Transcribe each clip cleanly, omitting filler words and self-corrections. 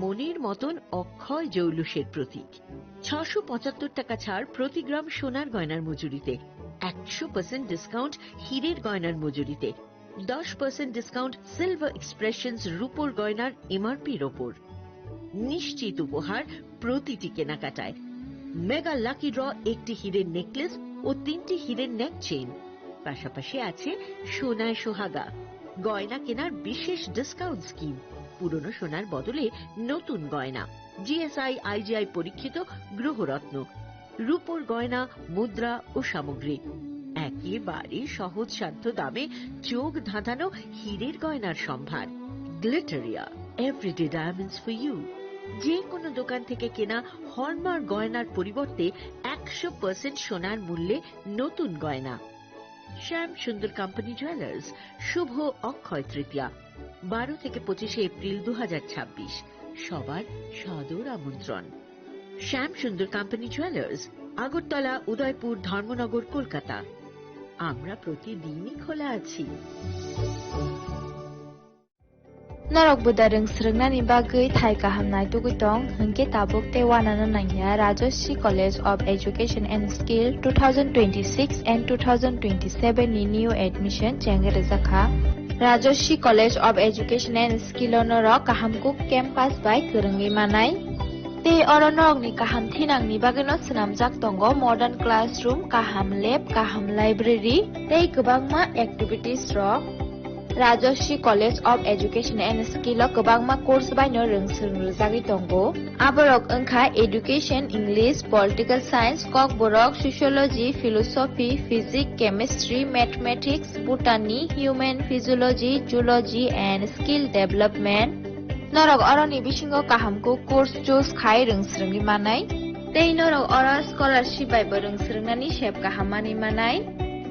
মনের মতন অক্ষয় জৌলুসের প্রতীক। ৬৭৫ টাকা ছাড় প্রতি গ্রাম সোনার গয়নার মজুরিতে, ১০০% ডিসকাউন্ট হীরের গয়নার মজুরিতে, 10% ডিসকাউন্ট সিলভার এক্সপ্রেশনস রূপোর গয়নার এমআরপির ওপর। নিশ্চিত উপহার প্রতিটি কেনাকাটায়। মেগা লাকি ড্র একটি হীরের নেকলেস ও ৩টি হীরের নেক চেইন, পাশাপাশি আছে সোনায় সোহাগা। গয়না কেনার বিশেষ ডিসকাউন্ট স্কিম, পুরনো সোনার বদলে নতুন গয়না, জিএসআই আইজিআই পরীক্ষিত গ্রহরত্ন, রূপোর গয়না, মুদ্রা ও সামগ্রী, একেবারে সহজসাধ্য দামে চোখ ধাঁধানো হীরের গয়নার সম্ভার। Glitteria, everyday diamonds for you. যে কোনো দোকান থেকে কেনা হলমার্ক গয়নার পরিবর্তে ১০০% সোনার মূল্যে নতুন গয়না। শ্যাম সুন্দর কোম্পানি জুয়েলার্স, শুভ অক্ষয় তৃতীয়া, ১২ থেকে ২৫ এপ্রিল ২০২৬। সবার সাদর আমন্ত্রণ। শ্যাম সুন্দর কোম্পানি জুয়েলার্স, আগরতলা, উদয়পুর, ধর্মনগর, কলকাতা। আমরা প্রতিদিনই খোলা আছি। Norok budareng srengna ni bagai thai kahamnai tugitong hengke tabuk te wanana nangya Rajoshi College of Education and Skill 2026 and 2027 ni new admission jengere zakha Rajoshi College of Education and Skill norok kahamkuk campus by kerengi manai te oronorok ni kaham thinang ni bageno snamjak tongo modern classroom, kaham lab, kaham library tei kwbangma activities rok Rajoshi College of Education and Skill o kwbangma course baino rongsung rwjagui tongo. Aborok wngkha Education, English, Political Science, Kokborok, Sociology, Philosophy, Physics, Chemistry, Mathematics, Botany, Human Physiology, Zoology and Skill Development. Norok oroni bisingo kahamku course choose khai rongsrungni manai. Tei norok oro scholarship bai bo rongsrungnani sep kahamani manai.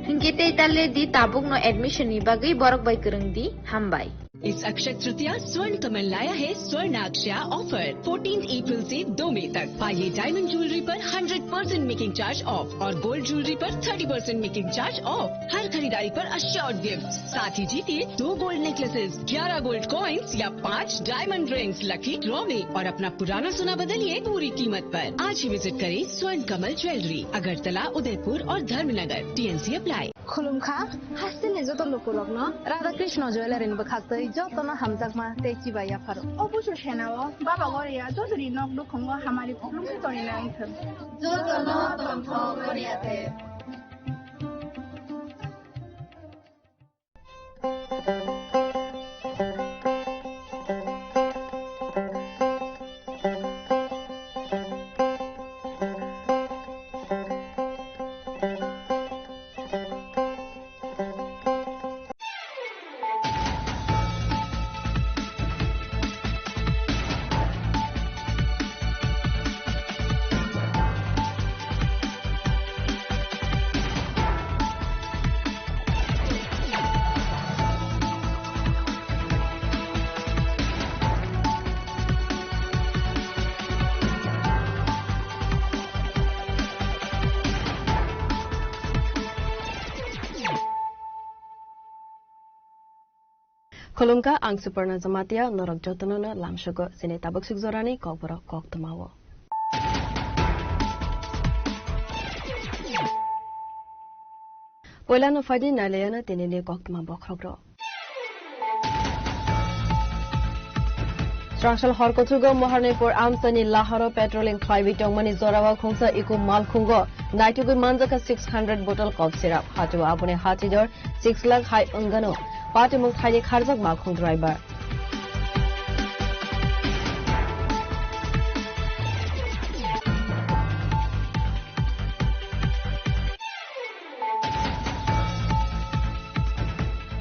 Hingke talle di tabuk no admission ni bagai borok bai kereng di hambai. इस अक्षय तृतीया स्वर्ण कमल लाया है स्वर्ण अक्षया offer 14 अप्रैल से 2 मई तक। पाइए diamond jewellery पर 100% making charge of और गोल्ड ज्वेलरी पर 30% मेकिंग चार्ज ऑफ। हर खरीदारी पर अश्योर्ड गिफ्ट, साथ ही जीतिए 2 गोल्ड नेकलेसेस, 11 गोल्ड कॉइन्स या 5 डायमंड रिंग्स लकी ड्रॉ में और अपना पुराना सोना बदलिए पूरी कीमत पर। आज ही विजिट करें स्वर्ण कमल ज्वेलरी, अगरतला, उदयपुर और धर्मनगर। TNC apply. खुलुमखा हासिने जत लोकलक न राधा कृष्ण ज्वेलरी बखाक्तै जतन हामजाकमा तेची बाया फारो अबुसु सेनाव बाबा गरिया जजरी नक दुखंग हमारी खुलुमखा तरिना इथन जतन तन्थ गरियाते। Khulumka ang Suparna Zamatia norok jotonono lamshogo sine tabuk sugzorani kokboro koktamawo. Poilano fadi naleyana tenene koktama bokhogro. Strangshal horkotugo moharnepur amsani laharo petrolin khlaibitong mani zorawa khungsa iku malkhungo naitugu manjaka 600 bottle cough syrup hatu abone hatidor 6 lakh hai ungano Party mung khali kharjak malkhung driver.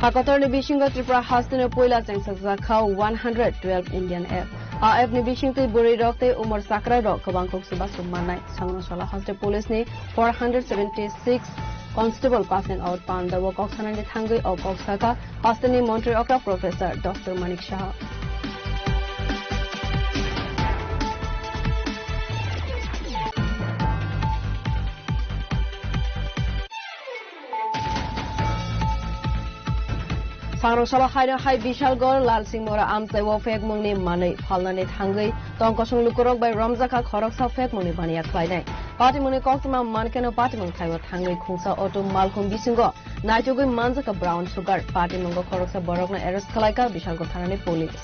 Hakator ni bishingo Tripura hastino poila changsaksa khau 112 Indian app. AF ni bishingte buri rokte umar sakra rok kabangkok suba summanai sangno shala haste police ni 476 Constable passing out Panda work Oxana Thangi of Oxaka, Astani Montreal Professor Dr. Manik Shah. Sangrosala hai Bishalgor Lal Singh Mora Amsai wo fek mungni manei phalnani thangai tongkosung lukurok bai Ramjaka khoroksa fek mungni bania khlainai party mungni koksma mankeno party mung thaiwa thangai khungsa auto malkhung bisingo naitugui manjaka brown sugar party mungo khoroksa borokna arrest khlaika Bishalgor thanani police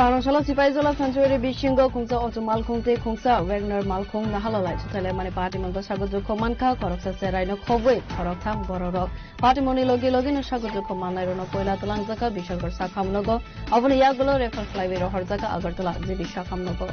Sangrosala Sipaizola Sanctuary Bishingo Kungsa Auto Malkhungte Kungsa Wagner Malkhung Nahalalai Sutale Mani Party Mango Sagojo Komanka Koroksa Seraino Khoboi Koroktham Bororok Party Moni Logi no Sagojo Komanai Rono Koila Talangjaka Bishalgor Sakhamnogo Avoni Yagulo Refer Flyway Rohorjaka Agartala Jibi Sakhamnogo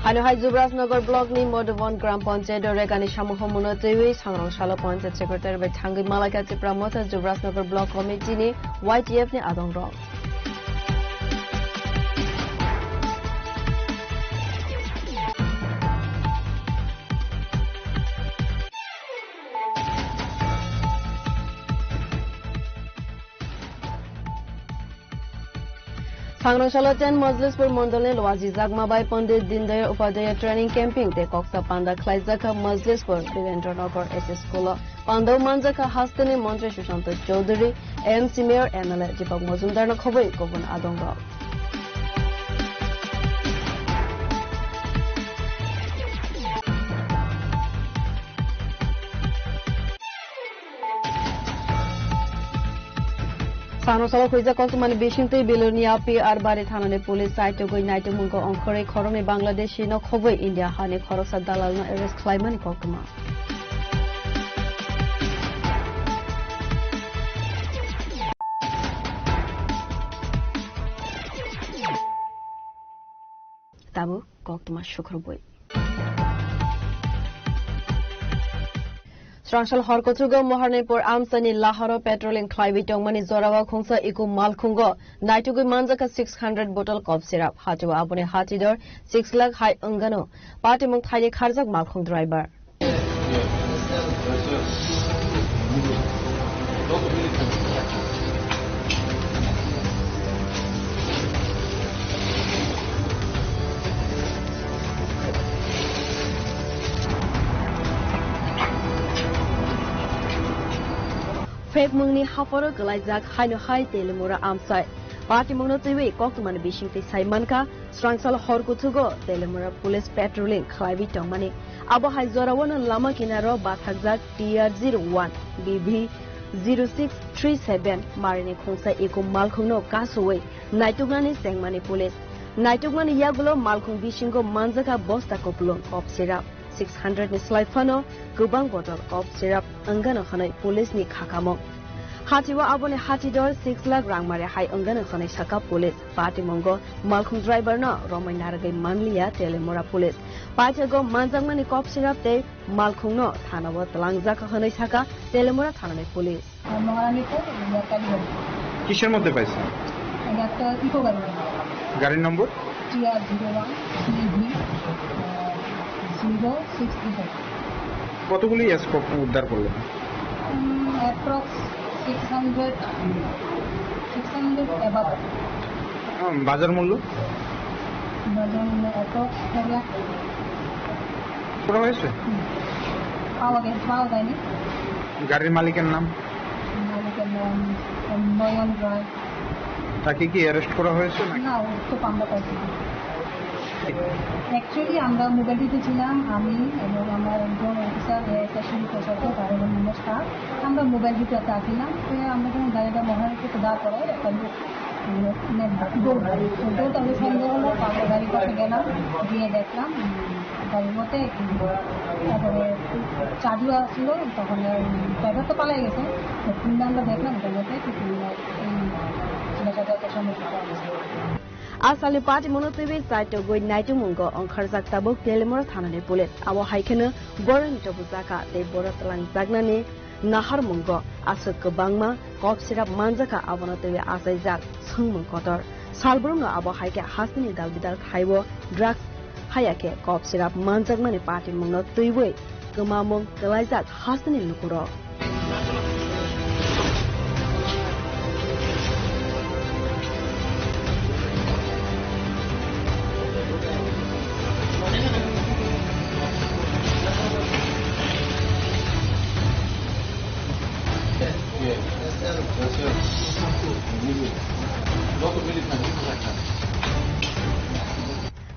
Hai Zubrasnagar block ni Modovon Gram Panchayat Regani Shamuho Munotewi Sangrosala Panchayat Secretary by Thangi Malaka Chipramota Zubrasnagar block committee ni YTF ni Adong Rong Sangrosala 10 Majlispur Mondole Lwaji Jagmabai Pandit Dindayal Upadhyaya Training Camping te Koksa Panda Khlaijaka Majlispur Birendranagar SS School Pandau Manjaka Hastani Mantri Sushanta Chaudhary AMC Mayor MLA Deepak Majumdar na khoboi Gobon Adonga Sangrosala Khuija Kosmani Bishinte Bilonia PR Bari Thanane Police Site Goi Naito Mungo Onkore Khorone Bangladeshi no Khoboi India Hani Khoroksa Dalal no arrest Khlaimani Kokma Tabu Kokma Shukruboi Srangsal Horkotrugo Moharnepur Amsani Lahoro Petrolin Clive Tongmani Zorawa Khungsa Iku Malkhungo Naitugui Manjaka 600 bottle cough syrup Hatu Abone Hatidor 6 lakh high Ungano Party Mung Thai Kharzak Malkhung driver Fake Mungni Haforo Galaizak Haino Hai Telemura Amsai Party Mungno Tiwi Kokman Bishingti Saimanka Srangsal Horkutugo Telemura Police Patrolling Klaivi Tongmani Abo Hai Zorawana Lama Kinaro Bathagzak TR01 BB 0637 Marine Khungsa Eko Malkhungno Kasue Naitugani Sengmani Police Naitugani Yagulo Malkhung Bishingo Manjaka Bosta Kopulon Cop Syrup 600 ni Slaifano Gubang bottle of syrup Angano Hanai police ni Kakamo Hatiwa Abone Hatidor 6 lakh Rangmare Hai Angano Hanai Saka police Party Mongo Malkhung driver no Romai Naragay Manlia Telemora police Pachago Manjangmani cop syrup te Malkhung no Thanawa Talangjaka Hanai Saka Telemora Thanane police কিসের মধ্যে পাইছেন একটা eco গাড়ি গাড়ির নম্বর কতগুলি scope উদ্ধার করলেন approx 600 above বাজার মূল্য অ্যাপ্রক্স 4 লাখ করা হয়েছে পাওয়া যায়নি গাড়ির মালিকের নাম নয়ন রায় তাকে কি অ্যারেস্ট করা হয়েছে না ও তো আমরা পাইছি অ্যাকচুয়ালি আমরা মোবাইলটিতে ছিলাম আমি এবং আমার একজন অফিসার স্টেশন প্রশাসক আর এবং আমার স্টাফ আমরা মোবাইলটিতে আসছিলাম তো আমরা যখন গাড়িটা মহারাষ্ট্রতে দাঁড় করাই একটা লোক আমি সন্দেহ হলো আমরা গাড়ির পাশে গেলাম গিয়ে দেখলাম গাড়ির মধ্যে তারপরে চাবিও আসলো তখন ড্রাইভার তো পালাই গেছে কিন্তু আমরা দেখলাম এটার মধ্যে এই ছেলেটাকে সম্মুখীন Asali party monotibi site goi naitu mungo onkharjak tabuk Telemora thanane police abo haikene boring tobuzaka te borat lang jagnani nahar mungo asuk bangma kop sirap manjaka abonotibi asaijak sungmung kotor salbrung abo haike hasini dalbidal khaibo drugs hayake kop sirap manjak mani party mungno tuiwe kemamung kelaizak hasni lukuro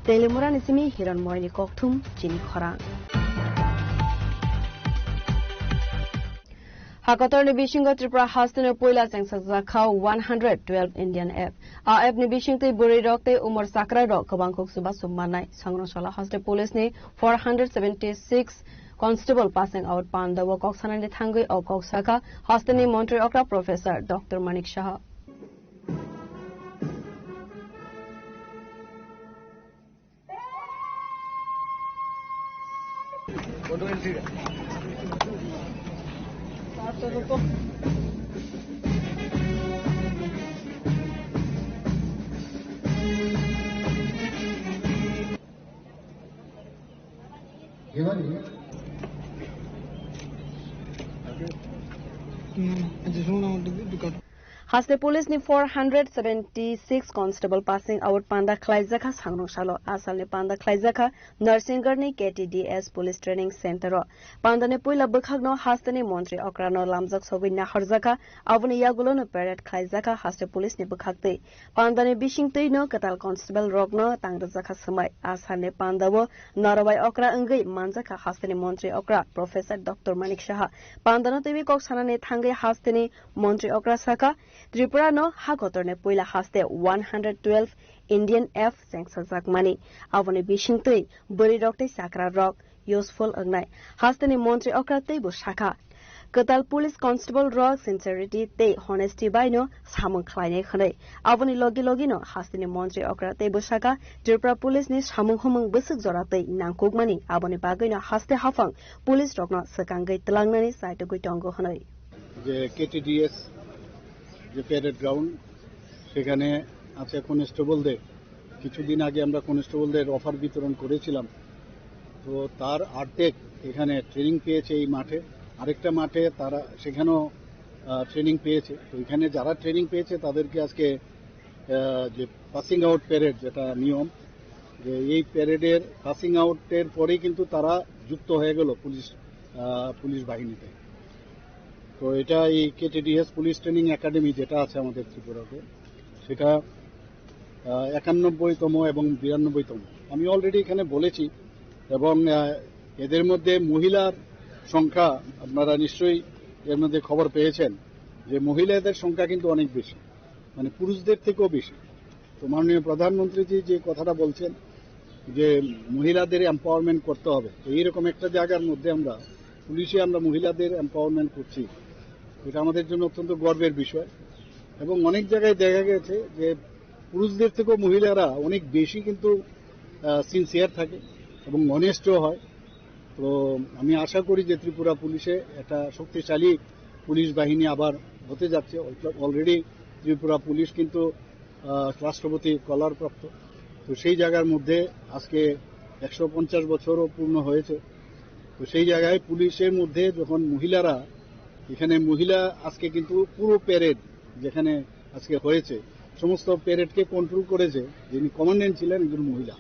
Telimurani simi hiran moini kokthum chini khorang Hakator ni Bishingo Tripura Hastane Poila Sengsakza Khau 112 Indian app. A app ni Bishingte Buri Rokte Umar Sakra Rok Kabangkok Suba Sumanai Sangroshala Haste Police ni 476 Constable passing out Panda Wokoksana ni Thangui or Koksaka Hastane Montre Okra Professor Dr. Manik Shah. Haste Police ni 476 Constable passing out Panda Klaizaka Sangrong Shalo Asal ni Panda Klaizaka Narsingar ni KTDS Police Training Center Panda ni Puila Bukhagno Haste ni Montri Okrano Lamzak Sobina Harzaka Avuni Yagulo no Parrot Klaizaka Haste Police ni Bukhagte Panda ni Bishingte no Katal Constable Rogno Tangrazaka Samai Asal ni Panda wo Narawai Okra Ngai Manzaka Haste ni Montri Okra Professor Dr. Manik Shah Panda no Tiwi Koksana ni Thangai Haste ni Montri Okra Saka Tripura no Hakotor ne Poila Haste 112 Indian F Sengsakzak Mani Avoni Bishingtui Buri Rokte Sakra Rock Useful Agnai Haste ni Montri Okra Teibo Shaka Katal Police Constable Rock Sincerity Te Honesty by no Samung Kleine Khane Avoni Logi no Haste ni Montri Okra Teibo Shaka Tripura Police ni Samung Humung Busuk Zorate Nangkuk Mani Avoni Bagoi no Haste Hafang Police Rock no Sakangai Telangnani Saito Guitongo Hanoi KTDS যে parade ground সেখানে আছে কনস্টেবলদের কিছুদিন আগে আমরা কনস্টেবলদের offer বিতরণ করেছিলাম তো তার অর্ধেক এখানে ট্রেনিং পেয়েছে এই মাঠে আরেকটা মাঠে তারা সেখানেও ট্রেনিং পেয়েছে তো এখানে যারা ট্রেনিং পেয়েছে তাদেরকে আজকে যে পাসিং আউট প্যারেড যেটা নিয়ম যে এই প্যারেডের পাসিং আউটের পরেই কিন্তু তারা যুক্ত হয়ে গেল পুলিশ বাহিনীতে তো এটা এই কেটিডিএস পুলিশ ট্রেনিং একাডেমি যেটা আছে আমাদের ত্রিপুরাতে সেটা 91তম এবং 92তম আমি অলরেডি এখানে বলেছি এবং এদের মধ্যে মহিলার সংখ্যা আপনারা নিশ্চয়ই এর মধ্যে খবর পেয়েছেন যে মহিলাদের সংখ্যা কিন্তু অনেক বেশি মানে পুরুষদের থেকেও বেশি তো মাননীয় প্রধানমন্ত্রীজি যে কথাটা বলছেন যে মহিলাদের এম্পাওয়ারমেন্ট করতে হবে তো এইরকম একটা জায়গার মধ্যে আমরা পুলিশে আমরা মহিলাদের এম্পাওয়ারমেন্ট করছি এটা আমাদের জন্য অত্যন্ত গর্বের বিষয় এবং অনেক জায়গায় দেখা গেছে যে পুরুষদের থেকেও মহিলারা অনেক বেশি কিন্তু সিনসিয়ার থাকে এবং অনেস্টও হয় তো আমি আশা করি যে ত্রিপুরা পুলিশে একটা শক্তিশালী পুলিশ বাহিনী আবার হতে যাচ্ছে অলরেডি ত্রিপুরা পুলিশ কিন্তু রাষ্ট্রপতি কলারপ্রাপ্ত তো সেই জায়গার মধ্যে আজকে 150 বছরও পূর্ণ হয়েছে তো সেই জায়গায় পুলিশের মধ্যে যখন মহিলারা এখানে মহিলা আজকে কিন্তু পুরো প্যারেড যেখানে আজকে হয়েছে সমস্ত প্যারেডকে কন্ট্রোল করেছে যিনি কমান্ড্যান্ট ছিলেন একজন মহিলা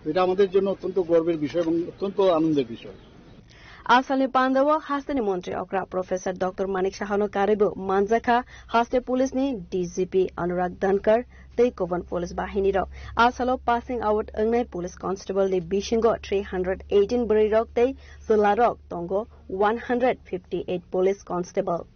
এটা আমাদের জন্য অত্যন্ত গর্বের বিষয় এবং অত্যন্ত আনন্দের বিষয় Asali Pandawa Hastani Montri Okra Professor Dr. Manik Shahano Karibu Manzaka Haste Police ni DGP Anurag Dhankar Tei Kovan Police Bahini Ro Asalo passing out Angnai Police Constable ni Bishingo 318 Buri Rok Tei Sularok Tongo 158 Police Constable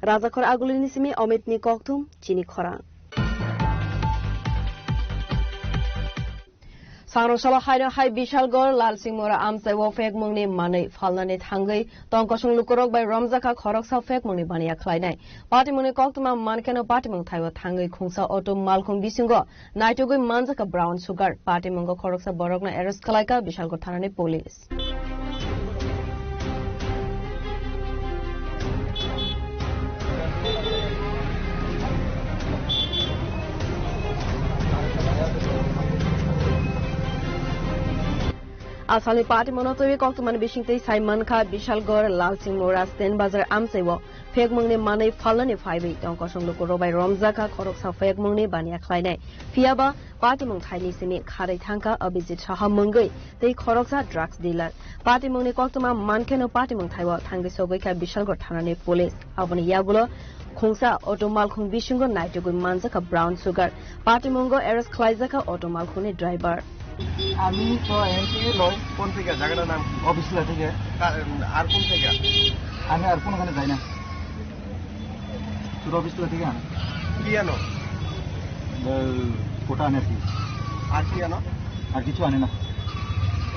Razakhor Agulini Simi Omit Ni Koktum Chini Khorang Sangrosala haino hai Bishalgor Lalsingmora amsai wo fek mungni manei falnani thangai tongkosung lukorok bai Ramzaka khorok sa fek mungni bania khlainai party mungni koktuma mankeno party mung thaiwa thangai khungsa auto malkhung bisingo naitugoi manjaka brown sugar party mungo khorok sa borokna arrest khlaika Bishalgor thanani police Asali party monotoi koktuman bishingtei Simon Kha Bishalgor Lalsingmora Sten Bazar amsaiwo fek mungni manei falani phaibi tongkosung lukorobai Ramzaka khorok sa fek mungni bania khlainai fiaba party mung thaini simi kharai thangka Abhijit Saha munggai tei khorok sa drugs dealer party mungni koktuma mankeno party mung thaiwa thangi sogoi kha Bishalgor thanani police aboni yagulo khungsa automal khung bisingo naitugoi manjaka brown sugar party mungo arrest khlaijaka automal khuni driver আমি তো MP লই কোন থেকে জায়গাটার নাম অফিসলা থেকে আর কোন থেকে আমি আর কোনখানে যাই না তোর অফিসলা থেকে আনো কি আনো কোটা আনে আর কি আনো আর কিছু আনে না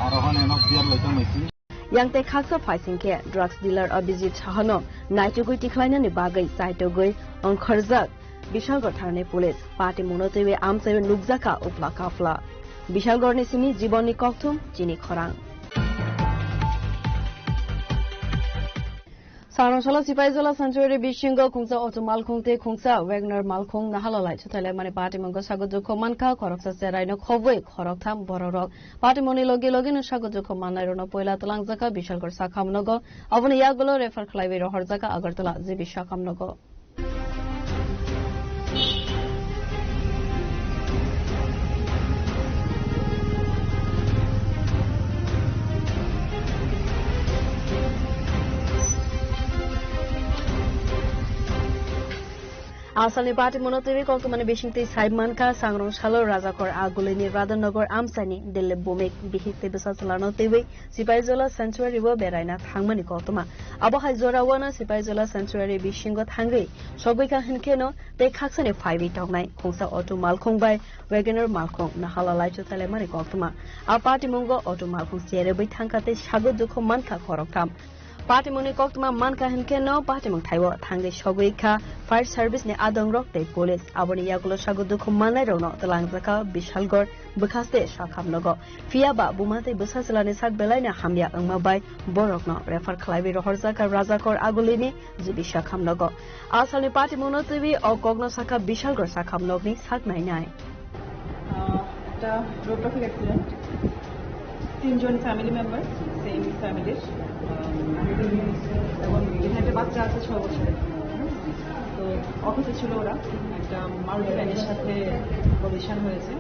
আর ওখানে এনো বিয়ার লইতাম হইছি Yangte khaksa faisingke drugs dealer Abhijit Sahano naitugoi tikhlainani bagai saitogoi onkharjak Bishalgor tharne police party monotewe amsaiwe nukjaka upla kafla Bishalgor ni simi jiboni koktum chini khorang Saronshala Sipaizola Sanctuary Bishingo Khungsa Auto Malkhungte Khungsa Wagner Malkhung Nahalalai Chutale Mani Party Mongo Sagojo Manka Khoroksa Seraino Khoboi Khoroktham Bororok Party Moni Logi Login Sagojo Manairona Poila Talangjaka Bishalgor Sakhamnogo Avani Yagulo Refer Khlaibe Rohorzaka Agartala Zibi Sakhamnogo Asali party monotewe koktumani bishingtei Simon Kha Sangrong Shalo Rajakor Agulini Radhanagar Amsani Dille Bomik Bihite Besasalano Tewe Sipaizola Sanctuary wo beraina thangmani koktuma abo hai Jorawana Sipaizola Sanctuary Bishingo thangai sogoika hinkeno te khaksani 5 tongnai khungsa auto malkhung bai Wagoner malkhung nahalalai chutale mani koktuma a party mungo auto malkhung sere bai thangkate sago jokho mankha khoroktham Party muni koktuma manka hinkeno party mung thaiwo thangai sogoika fire service ne adong rok te police aboni yagulo sagudukho manai rono talangjaka Bishalgor bukhaste sakhamnogo fiaba bumate busasalani sak belaina hamya angma bai borokno refer khlaibi rohorjaka Rajakor agulini jibi sakhamnogo asali party monotebi o kogno saka Bishalgor sakhamnogni sak nai nai একটা road traffic accident তিনজন family member same ফ্যামিলির এবং এখানে একটা বাচ্চা আছে 6 বছরের তো অফিসে ছিল ওরা একটা মারুতি ভ্যানের সাথে কলিশন হয়েছে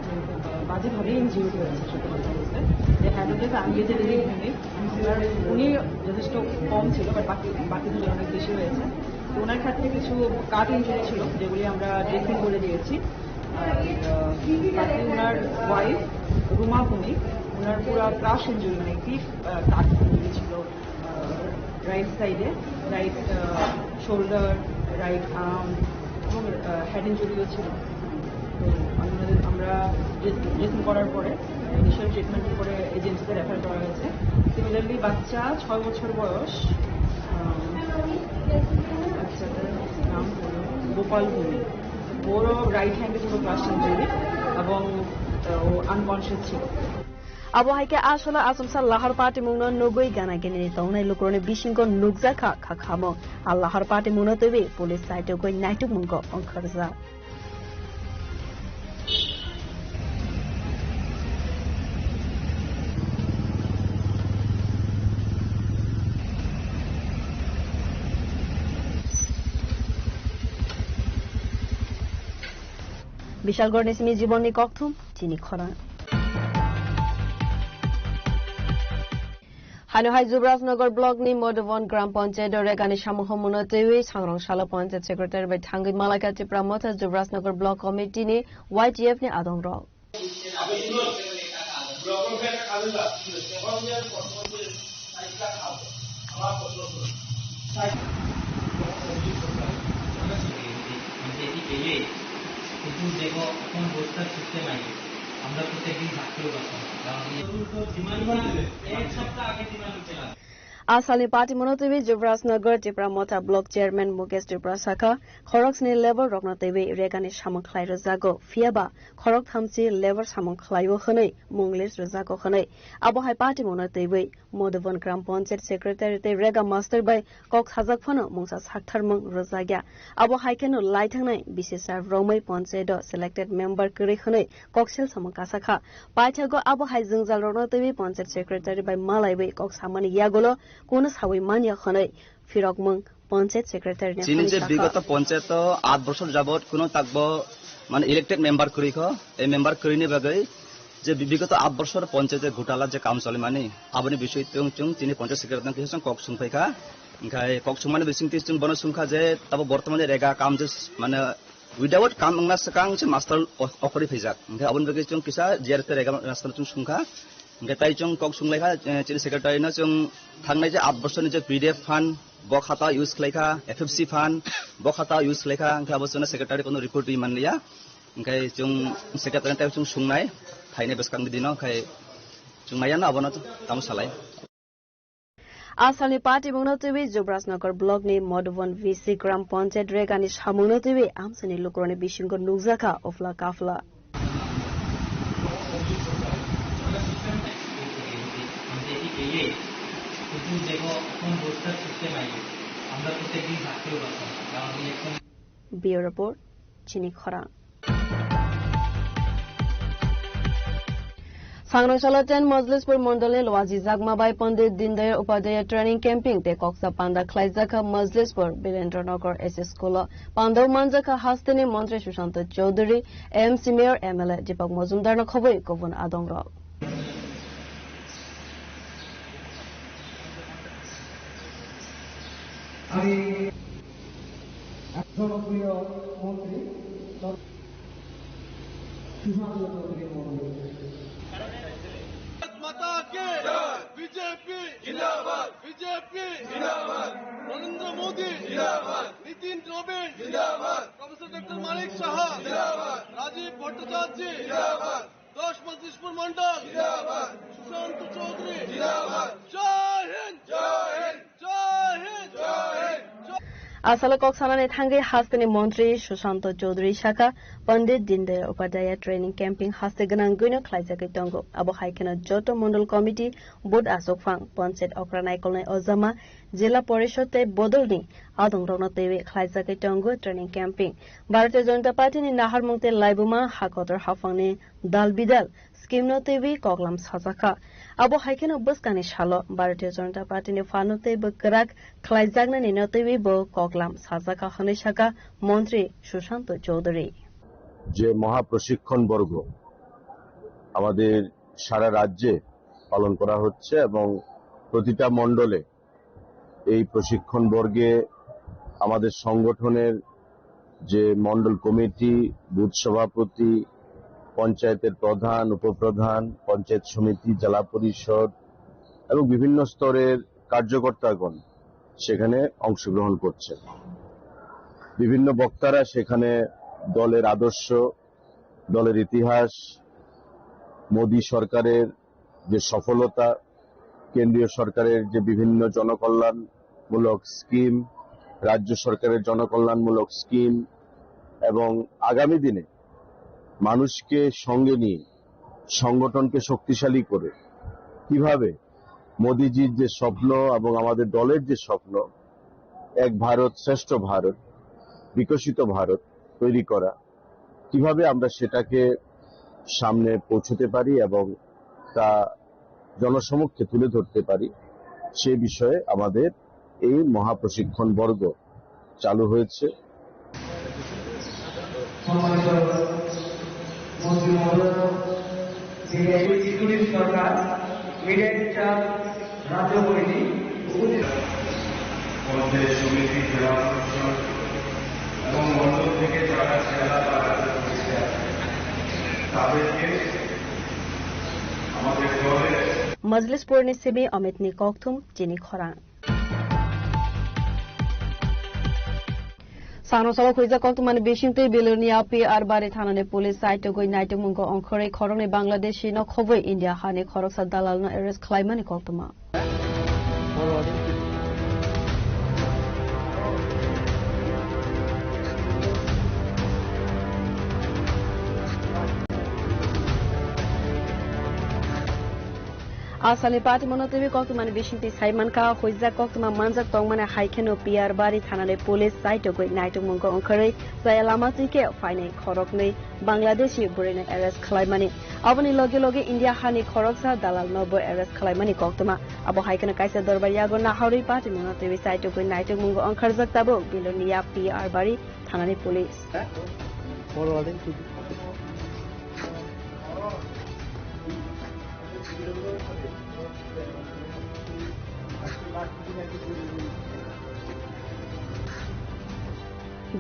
বাজেভাবে ইনজিউরি হয়েছে সত্যি কথা বলতে যে হ্যান্ডেলটা আঙ্গিয়েছে ডিলিভারি উনি যথেষ্ট কম ছিল বাট বাকি দুজন অনেক বেশি হয়েছে তো ওনার ক্ষেত্রে কিছু কাট ইনজুরি ছিল যেগুলি আমরা ড্রেসিং করে দিয়েছি বাকি ওনার ওয়াইফ রুমা ভূমিক ওনার পুরো ক্রাশ ইনজুরি মানে ডিপ কাট ইনজুরি ছিল রাইট সাইডে রাইট শোল্ডার রাইট আর্ম এবং হেড ইনজুরিও ছিল তো আমরা ড্রেসিং করার পরে ইনিশিয়াল ট্রিটমেন্টের পরে এজেন্সিতে রেফার করা হয়েছে সিমিলারলি বাচ্চা 6 বছর বয়স বাচ্চাটার নাম হলো গোপাল ভূমি ওরও রাইট হ্যান্ডে পুরো ক্রাশ ইনজুরি এবং ও আনকনসিয়াস ছিল Abo haike ashola asumsa lahar party mungno nogoi gana genini tongnai lukrone bishingo nukjaka khakhamo a lahar party mungno tebi police site goi naituk mungko onkharja Bishalgor nisimi jiboni kokthum chini khora Hanuhai Zubrasnagar Block ni Modovon Gram Panchayat Regani Shamuho Monotewi Sangrong Shala Panchayat Secretary by Thangi Malaka Tipramota Zubrasnagar Block Committee ni YTF ni Adong Rao देखो अपन बोलता system आई আমরা প্রত্যেকদিন থাকতেও পারতাম এক সপ্তাহ আগে demand ছিলাম Asali party monotivi Juvrasnagar Tripura Mota block chairman Mukesh Tripura Saka Khoroksni level roknotivi regani samung khlai rajago fiaba khorok thamsi level samung khlaio khonei munglis rajago khonei abo hai party monotivi Modovon Gram Panchayat secretary te rega master by kok sajak phono mungsa sakthar mung rajagya abo hai keno laithangnai bisesar romai panchayat selected member kri khonei koksel samung kasakha paithago abo hai jungjal roknotivi panchayat secretary by malai by kok samani yagolo কোন সাবই মানিয়া খনাই ফিরক Mong panchayat secretary নে চিনি যে বিগত পঞ্চায়েত 8 বছর যাবত কোন তাকব মানে ইলেক্টেড মেম্বার করি খ এই মেম্বার করিনে বাগৈ যে বিগত 8 বছর পঞ্চায়েতে ঘোটালা যে কাম চলে মানে আবনি বিষয় চং চিনি পঞ্চায়েত সেক্রেটারি কিসং কক সুংফাইখা গায় কক সুমানে বিসিং তিসং বন সুংখা যে তাব বর্তমানে রেগা কাম যে মানে উইদাউট কাম না সকাং যে মাস্টার অকরি ফেজাক গায় আবনি বাগৈ চং কিসা জিআরতে রেগা মাস্টার চং সুংখা তাই চং কক সুংলাইখা চিনি সেক্রেটারি না চং থাংনাই যে 8 বছরনি যে পিডিএফ ফান্ড বখাতা ইউজ খাইখা এফএফসি ফান্ড বখাতা ইউজ খাইখা আংখা বছরনা সেক্রেটারি কোনো রিপোর্ট ইমানলিয়া আংখাই চং সেক্রেটারি তাই চং সুংনাই থাইনে বেসকাং দিনো খাই চংনায়ানা আবনা কাম সালাই Asali party monotivi Juvrasnagar block ni Modovon VC Gram Panchayat regani samunotivi amsani lukrone bishingo nugzaka ofla kafla Bureau report Chini Khora Sangrosalaten Majlispur Mondale Lwaji Jagmabai Pandit Dindayal Upadhyaya Training Camping te Koksa Panda Khlaizaka Majlispur Birendranagar SS School Pandaw Manjaka Hastini Mantri Sushanta Chaudhary AMC Mayor MLA Deepak Majumdar na khoboi Kovon Adongra আমি জনপ্রিয় মন্ত্রী माता के BJP जिंदाबाद BJP जिंदाबाद नरेंद्र मोदी जिंदाबाद नितिन रविन जिंदाबाद professor doctor Manik Saha जिंदाबाद राजीव भट्टाचार्य जिंदाबाद 10 मजलिसपुर मंडल जिंदाबाद सुशांत चौधरी जिंदाबाद जय हिंद जय हिंद जय हिंद जय Hind Asala Koksanane Thangi Hastini Mantri Sushanta Chaudhary Shaka Pandit Dindayal Upadhyaya Training Camping Haste Ganang Guino Khlaizaka Tongo Abo Haikena Joto Mondal Committee Board Asok Phang Panchayat Okranai Kolnai Ozama Jila Porishod te Bodolni Adong Rona Tewe Khlaizaka Tongo Training Camping Bharatiya Janata Party ni Nahar Mungte Laibuma Hakotor Hafangni Dal Bidal Scheme no Tewe Koklam Sajaka Abo Haikena Buskani Shalo Bharatiya Janata Party ni Fano te Bukrak Khlaizagna ni no Tewe Bo Koklam Sajaka Khane Shaka Mantri Sushanta Chaudhary যে মহা প্রশিক্ষণ বর্গ আমাদের সারা রাজ্যে পালন করা হচ্ছে এবং প্রতিটা মণ্ডলে এই প্রশিক্ষণ বর্গে আমাদের সংগঠনের যে মণ্ডল কমিটি বুথ সভাপতি পঞ্চায়েতের প্রধান উপপ্রধান পঞ্চায়েত সমিতি জেলা পরিষদ এবং বিভিন্ন স্তরের কার্যকর্তাগণ সেখানে অংশগ্রহণ করছে বিভিন্ন বক্তারা সেখানে দলের আদর্শ দলের ইতিহাস মোদী সরকারের যে সফলতা কেন্দ্রীয় সরকারের যে বিভিন্ন জনকল্যাণমূলক স্কিম রাজ্য সরকারের জনকল্যাণমূলক স্কিম এবং আগামী দিনে মানুষকে সঙ্গে নিয়ে সংগঠনকে শক্তিশালী করে কিভাবে মোদিজির যে স্বপ্ন এবং আমাদের দলের যে স্বপ্ন এক ভারত শ্রেষ্ঠ ভারত বিকশিত ভারত তৈরি করা কিভাবে আমরা সেটাকে সামনে পৌঁছতে পারি এবং তা জনসমক্ষে তুলে ধরতে পারি সে বিষয়ে আমাদের এই মহা প্রশিক্ষণ বর্গ চালু হয়েছে এবং মন্ডল থেকে যারা জেলা তাদেরকে আমাদের দলের Majlispur ni Sibi Amit ni Kokthum Chini Khora Sano solo kuisa kok man bishingte bilonia pi arbare thanane police site to goi night mungo onkhore khorong ne Bangladeshi no khoboi India hane khorok sa dalal no arrest khlaimani koktuma Asale party monotevi kok man bishingte Simon ka kuisa kok man manjak tong man haikheno pi arbare thanane police site to goi night mungo onkhore sayalamati ke fine khorok ne Bangladeshi burine arrest khlaimani aboni loge loge India hani khoroksa dalal no bo arrest khlaimani koktuma abo haikena kaisa dorbaria go na hauri party monotevi site to goi night mungo onkharjak tabo bilonia PR bari thanani police forwarding to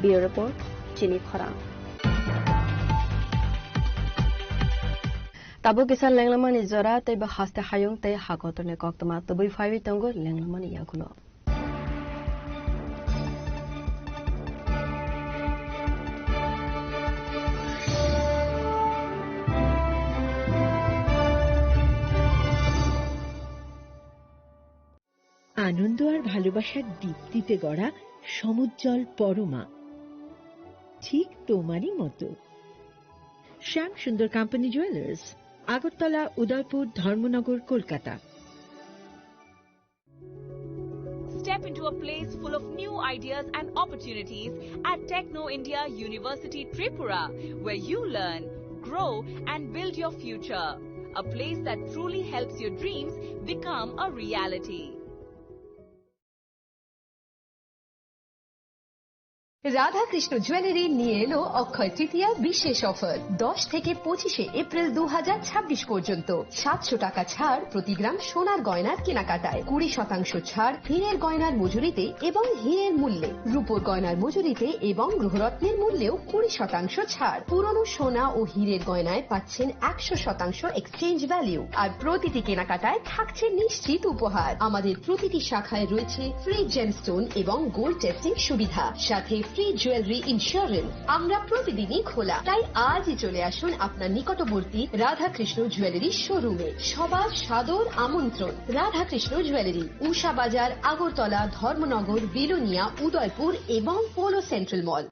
Bureau Report, Chini Khorang. Tabu kisah lenglaman izora tay bahaste hayung tay hakotone koktama tabu 5 tongo lenglaman yagulo. আনন্দ আর ভালোবাসার দীপ্তিতে গড়া সমুজ্জ্বল পরমা ঠিক তোমারই মতো শ্যাম সুন্দর company jewellers Agartala Udaipur Dharmanagar Kolkata Step into a place full of new ideas and opportunities at Techno India University Tripura, where you learn, grow and build your future. A place that truly helps your dreams become a reality. Radha Krishna jewellery নিয়ে এলো অক্ষয় তৃতীয়া বিশেষ offer 10 থেকে 25 April 2026 পর্যন্ত 700 টাকা ছাড় প্রতি গ্রাম সোনার গয়নার কেনাকাটায় 20% ছাড় হীরের গয়নার মজুরিতে এবং হীরের মূল্যে রূপোর গয়নার মজুরিতে এবং গ্রহরত্নের মূল্যেও 20% ছাড় পুরনো সোনা ও হীরের গয়নায় পাচ্ছেন 100% এক্সচেঞ্জ ভ্যালু আর প্রতিটি কেনাকাটায় থাকছে নিশ্চিত উপহার আমাদের প্রতিটি শাখায় রয়েছে ফ্রি জেমস্টোন এবং গোল্ড টেস্টিং সুবিধা সাথে ফ্রি জুয়েলারি ইন্স্যুরেন্স আমরা প্রতিদিনই খোলা তাই আজই চলে আসুন আপনার নিকটবর্তী রাধাকৃষ্ণ জুয়েলারি শোরুমে সবার সাদর আমন্ত্রণ রাধাকৃষ্ণ জুয়েলারি উষা বাজার আগরতলা ধর্মনগর বিলোনিয়া উদয়পুর এবং polo central mall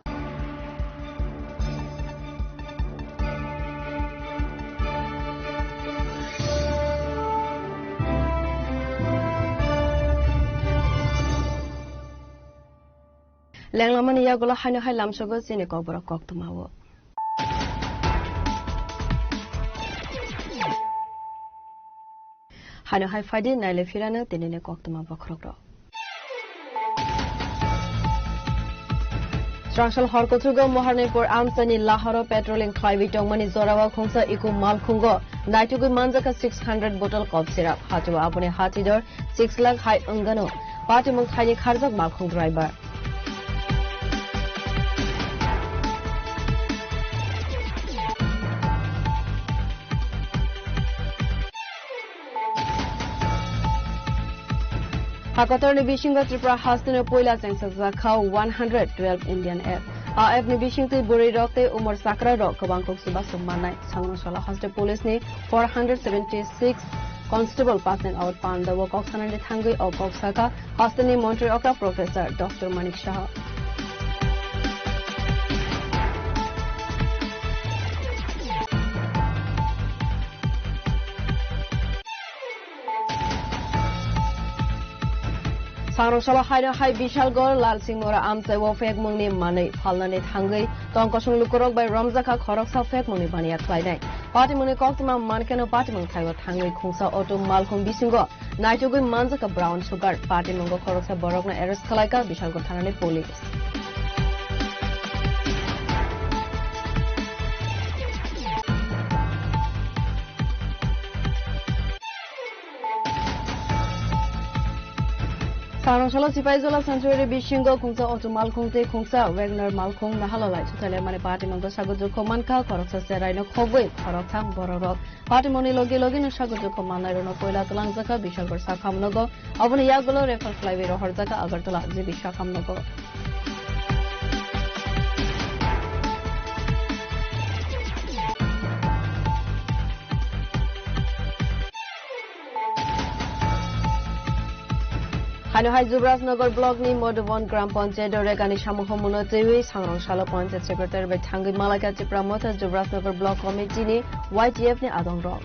Lenglaman yagulo haino hai lamsogo sine kobra koktumawo haino hai fadi naile firana tinene koktuma bakrokro Strangshal Horkotrugo Moharnepur Amsani Lahoro Petroling Clive Tongmani Zorawa Khongsa Iku Malkhungo Naitugu Manjaka 600 bottle cough syrup Hatu Abune Hatidor 6 lakh high ungano Party Mung Khani Kharzak Malkhung driver Hakator ni Bishinga Tripura Hastino Poila Sensakza Khau 112 Indian Air. AF ni Bishingte Buri Rokte Umar Sakra Rok Kabangkok Suba Sumanai Sangnoshala Hoste Police ni 476 Constable passing out Panda Wok Oksanandi Thangi of Koksaka Hastini Monterey Okra Professor Dr. Manik Shah. Sangroshala Haida Hai Bishal Gor Lal Singh Mora Amse Wo Fek Mungni Mane Phalnani Thangai Tongkosung Lukorok by Ramzaka Khoroksa Fek Mungni Baniya Tlainai Party Muni Koktuma Mankeno Party Mung Thaiwa Thangai Khungsa Auto Malkhung Bisingo Naitugui Manjaka Brown Sugar Party Mungo Khoroksa Borokna Arrest Khalaika Bishal Gor Thanani Police Sangroshala Sipaizola Sanctuary Bishingo Khungsa Auto Malkhungte Khungsa Wagner Malkhung Nahalolai Sutale Mane Party Mungo Sagujo Komanka Khoroksa Seraino Khogoi Khoroksam Bororok Party Moni Logi Logino Sagujo Komanairo Poila Tulangzaka Bishal Gor Sakhamnogo Avuni Yagulo Refer Flyway Rohorzaka Agartala Zibi Shakhamnogo হানুহাই যুবরাজনগর ব্লকনি মধুবন গ্রাম পঞ্চায়েত রেগানি সামুহমুনো তৈরি সাংরংশালা panchayat secretary bai থাঙ্গি মালাকা চিপ্রামথা যুবরাজনগর ব্লক কমিটিনি YTF ni adong rok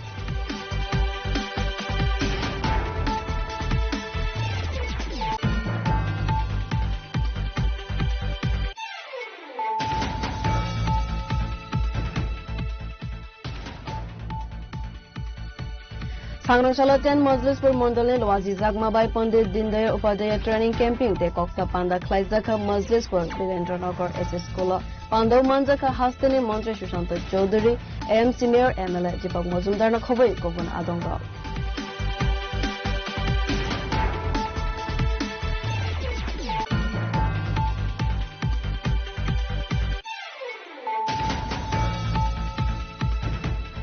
सांग्रांशाला 10 मजलिसपुर मंडलनि लवाजी जागमाबाई पंडित दीनदयाल उपाध्याय ट्रेनिंग कैंपिंग ते कक्सा पांडा खलाइजाखा मजलिसपुर वीरेंद्रनगर एसएस स्कूल पांडव मानजाखा हास्तेनि मंत्री Sushanta Chowdhury AM senior MLA Dipak Majumder खबै गुबुन आदंग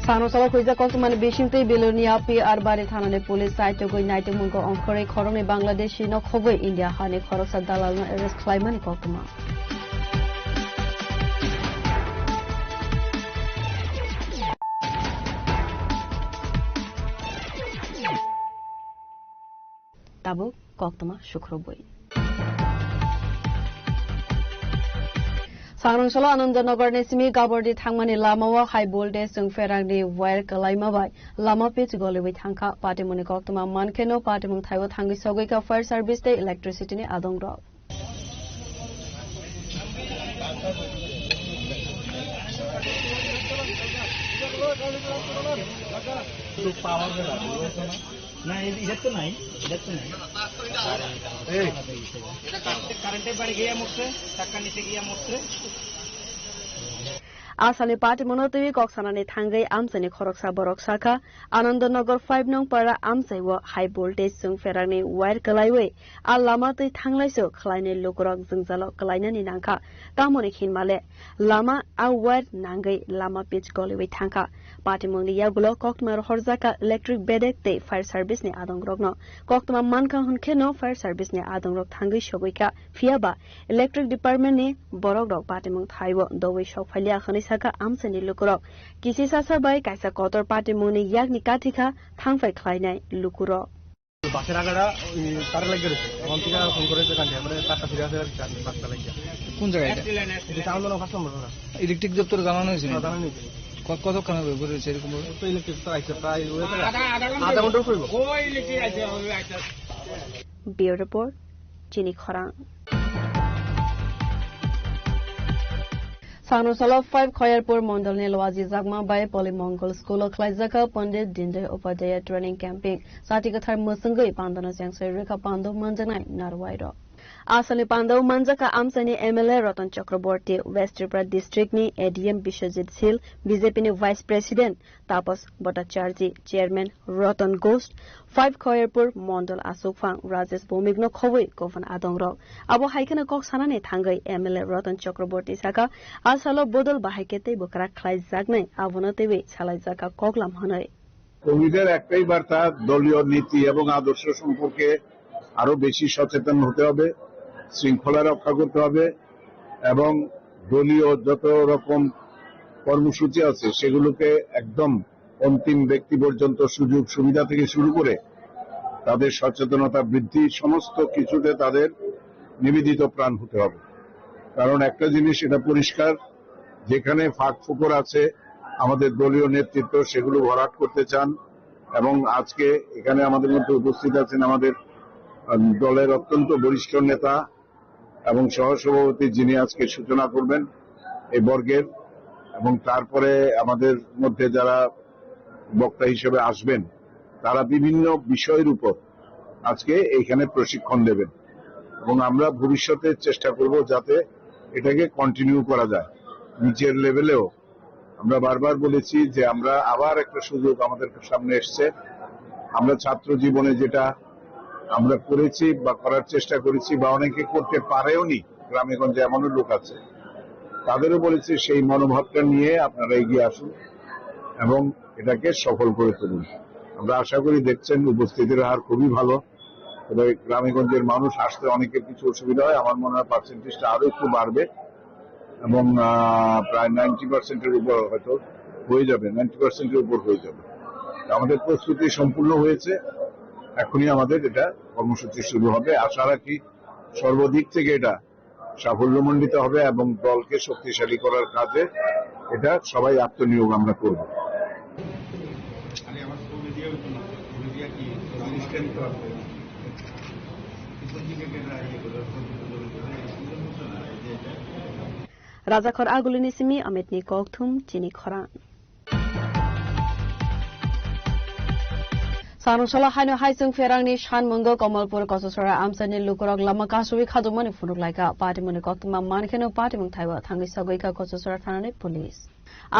सांग्रांशाला खुइजा कक्समानि बेसिंतै बेलोनि PR बारि थानानि पुलिस साइटगै नाइटेमुंगो अंखरै खरंनि बांलादेशी न खबै इंडिया हानि खरकसा दालालनो एरेस्ट खालामनानै कक्तमा ताबो कक्तमा शुक्रबई सांग्रांशाला आनन्दनगरनि सिमी गाबरदि थांमानि लामावा हाई भल्टेज जों फेरांनि वायर कलाइमाबाय लामा पिच गलिबै थांखा पाटिमुनि कक्तमा मानखेनो पाटिमुं थाइबो थांगि सगैका फायर सार्भिस ते इलेक्ट्रिसिटीनि आदं र না এটা তো নাই কারেন্টের বাড়ি গিয়া মরছে টাকা নিচে গিয়া মরছে आसामनि पार्टी मनोतवी कक्सानानि थांगै आमसानि खरकसा बरक शाखा आनन्दनगर 5 नं पारा आमसाइव हाई भल्टेज जों फेरांनि वायर कलाइवे आ लामा तै थांलाइसो खलाइने लोकरक जोंजाल कलाइनानि नांखा तामनि खिनमाले लामा आ वायर नांगै लामा पिच गलिवे थांखा पार्टी मंगनि यागुलो कक्तमार हरजाका इलेक्ट्रिक बेडेक तै फायर सर्भिसनि आदंग्रगनो कक्तमा मानखा हुनखेनो फायर सर्भिसनि आदंग्रग थांगै सगैका फियाबा इलेक्ट्रिक डिपार्टमेन्टनि बरक रक पार्टी मंग थाइबो दवै सफालिया खनि साका आमसानि लुकुरक किसि सासाबाय काइसा कतर पार्टी मुनि यागनि काथिखा थांफाय खलायनाय लुकुरक বাসের আগাটা তার লাগিয়ে রয়েছে ওখান থেকে ফোন করেছে কান্দি আমরা তারটা ফিরে আসে বাসটা লাগিয়ে কোন জায়গায় এটা চাউল ফার্স্ট নম্বর ইলেকট্রিক দপ্তর জানানো হয়েছিল জানানো হয়েছিল কতক্ষণ করেছে এরকম তো ইলেকট্রিক তো আইছে প্রায় আধা ঘন্টা করব ওই ইলেকট্রিক আইছে বিউরো রিপোর্ট চিনি খরাং सांग्रांशाला 5 खयरपुर मंडलनि लवाजी जागमा बाय पलिमंगल स्कूल खलाइजाखा पंडित दीनदयाल उपाध्याय ट्रेनिंग कैंपिंग साथिगथार मसंगै पांदना सेंसै रेखा पांडव मंजनाय नारवाइर आसामनि पांडव मंजाका आमसानि MLA रतन चक्रवर्ती वेस्ट त्रिपुरा डिस्ट्रिक्टनि ADM विश्वजित सिल बीजेपीनि वाइस प्रेसिडेंट तापस भट्टाचार्य चेयरमैन रतन गोस्ट 5 खयरपुर मंडल आसुकफां राजेश भौमिक न खबै गफन आदंग्रक अब हाइकन कक्सानानि थांगै MLA रतन चक्रवर्ती साका आसालो बदल बाहायकेतै बकरा खलाइ जागनै आबनतेबै छालाइ जाका कगलाम हनै কর্মীদের একটাই বার্তা দলীয় নীতি এবং আদর্শ সম্পর্কে আরো বেশি সচেতন হতে হবে শৃঙ্খলা রক্ষা করতে হবে এবং দলীয় যত রকম কর্মসূচি আছে সেগুলোকে একদম অন্তিম ব্যক্তি পর্যন্ত সুযোগ সুবিধা থেকে শুরু করে তাদের সচেতনতা বৃদ্ধি সমস্ত কিছুতে তাদের নিবেদিত প্রাণ হতে হবে কারণ একটা জিনিস এটা পরিষ্কার যেখানে ফাঁক ফোকর আছে আমাদের দলীয় নেতৃত্ব সেগুলো ভরাট করতে চান এবং আজকে এখানে আমাদের মধ্যে উপস্থিত আছেন আমাদের দলের অত্যন্ত বরিষ্ঠ নেতা এবং সহসভাপতি যিনি আজকে সূচনা করবেন এই বর্গের এবং তারপরে আমাদের মধ্যে যারা বক্তা হিসেবে আসবেন তারা বিভিন্ন বিষয়ের উপর আজকে এখানে প্রশিক্ষণ দেবেন এবং আমরা ভবিষ্যতে চেষ্টা করব যাতে এটাকে কন্টিনিউ করা যায় নিচের লেভেলেও আমরা বারবার বলেছি যে আমরা আবার একটা সুযোগ আমাদের সামনে এসছে আমরা ছাত্র জীবনে যেটা আমরা করেছি বা করার চেষ্টা করেছি বা অনেকে করতে পারেও নি গ্রামে গঞ্জে এমনও লোক আছে তাদেরও বলেছি সেই মনোভাবটা নিয়ে আপনারা এগিয়ে আসুন এবং এটাকে সফল করে তুলুন আমরা আশা করি দেখছেন উপস্থিতির হার খুবই ভালো তবে গ্রামে গঞ্জের মানুষ আসতে অনেকের কিছু অসুবিধা হয় আমার মনে হয় পার্সেন্টেজটা আরো একটু বাড়বে এবং প্রায় 90%-এর উপর হয়তো হয়ে যাবে 90%-এর উপর হয়ে যাবে আমাদের প্রস্তুতি সম্পূর্ণ হয়েছে এখনই আমাদের এটা কর্মসূচি শুরু হবে। আশা রাখি সর্বদিক থেকে এটা সাফল্যমণ্ডিত হবে এবং দলকে শক্তিশালী করার কাজে এটা সবাই আত্মনিয়োগ আমরা করব। Rajakor agulini simi ametni kokthum chini khoran. Sanushala haino haisung ferangni shanmungo Kamalpur Kososora amsani lukurok lama kasui khadumani funuk laika party muni koktuma mankeno party mung thaiwa thangi sagoika Kososora thanani police.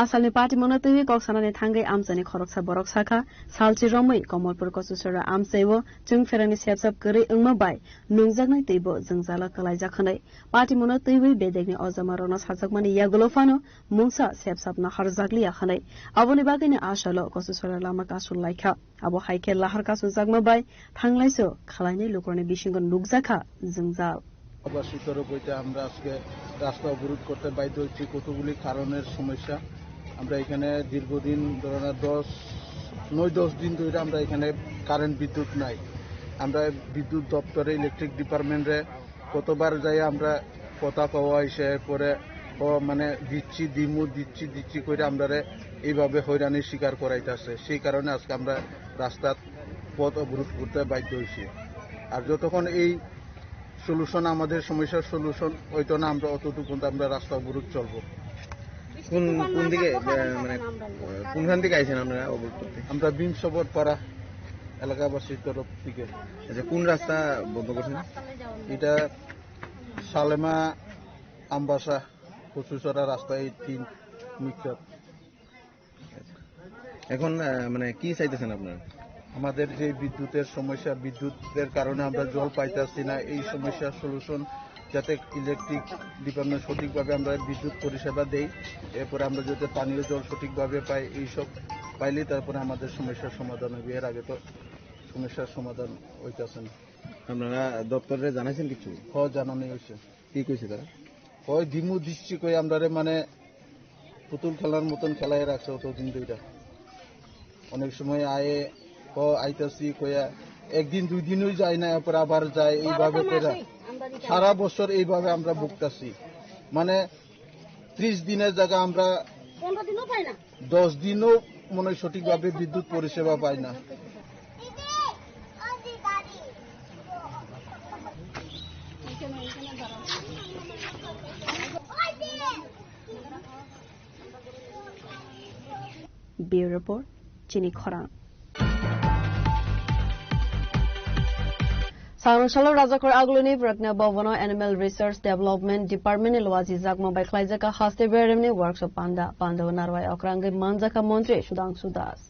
Asalni party monatui koksanani thangai amsani khoroksa borok saka salchi romoi Kamalpur Kososora amsaiwo chung ferangni sepsap kari ungmabai nungjaknai teibo jungjala kalaijakhanai party monatui bedegni ozamarona sajakmani yagolofano mungsa sepsapna harjakli yakhanai aboni bagini ashalo Kososora lama kasul laika abo haike lahar kasu jagmabai thanglaiso khalaini lukurni bishingo nukjaka jungjal আবাসিকর বইতে আমরা আজকে রাস্তা অবরোধ করতে বাধ্য হচ্ছি কতগুলি কারণের সমস্যা। আমরা এখানে দীর্ঘদিন ধরনের 9-10 দিন ধরে আমরা এখানে কারেন্ট বিদ্যুৎ নাই। আমরা বিদ্যুৎ দপ্তরে ইলেকট্রিক ডিপার্টমেন্টে কতবার যাই আমরা কথা পাওয়া এসে পরে মানে দিচ্ছি করে আমরা এইভাবে হয়রানির শিকার করাইতেছে। সেই কারণে আজকে আমরা রাস্তার পথ অবরোধ করতে বাধ্য হয়েছি। আর যতক্ষণ এই সলিউশন আমাদের সমস্যার সলিউশন হইতো না আমরা অতটুকু আমরা রাস্তা অবরোধ চলবো। কোন দিকে মানে কোনখান থেকে আইছেন আপনারা অবরোধ করতে? আমরা বিমসবর পাড়া এলাকাবাসীর তরফ থেকে। আচ্ছা, কোন রাস্তা বন্ধ করছেন? এটা সালেমা আমবাসা কচুচড়া রাস্তায় 3 মিটার। এখন মানে কি চাইতেছেন আপনারা? আমাদের যে বিদ্যুতের সমস্যা, বিদ্যুতের কারণে আমরা জল পাইতেছি না, এই সমস্যার সলিউশন যাতে ইলেকট্রিক ডিপার্টমেন্ট সঠিকভাবে আমরা বিদ্যুৎ পরিষেবা দেই, এরপরে আমরা যাতে পানীয় জল সঠিকভাবে পাই, এইসব পাইলে তারপরে আমাদের সমস্যার সমাধান হবে। এর আগে তো সমস্যার সমাধান হইতেছে না। আপনারা দপ্তরে জানাইছেন কিছু? জানানো হয়েছে। কি কইছে তারা? দিচ্ছি কই আমরা মানে পুতুল খেলার মতন খেলায় রাখছে অতদিন ধরে। অনেক সময় আইতাছি কইয়া একদিন 2 দিনই যায় না, এরপর আবার যায়, এইভাবে করে সারা বছর এইভাবে আমরা ভুগতাছি। মানে 30 দিনের জায়গা আমরা 10 দিনও মনে সঠিকভাবে বিদ্যুৎ পরিষেবা পাই না। Bureau Report, Chini Khoran. Sanushala Rajakor Agluni Bratna Bhavana Animal Research Development Department Ilwazi Zakma by Klaizaka Haste Beremni Workshop Panda Narwai Okrangi Manjaka Montri Sudhanshu Das.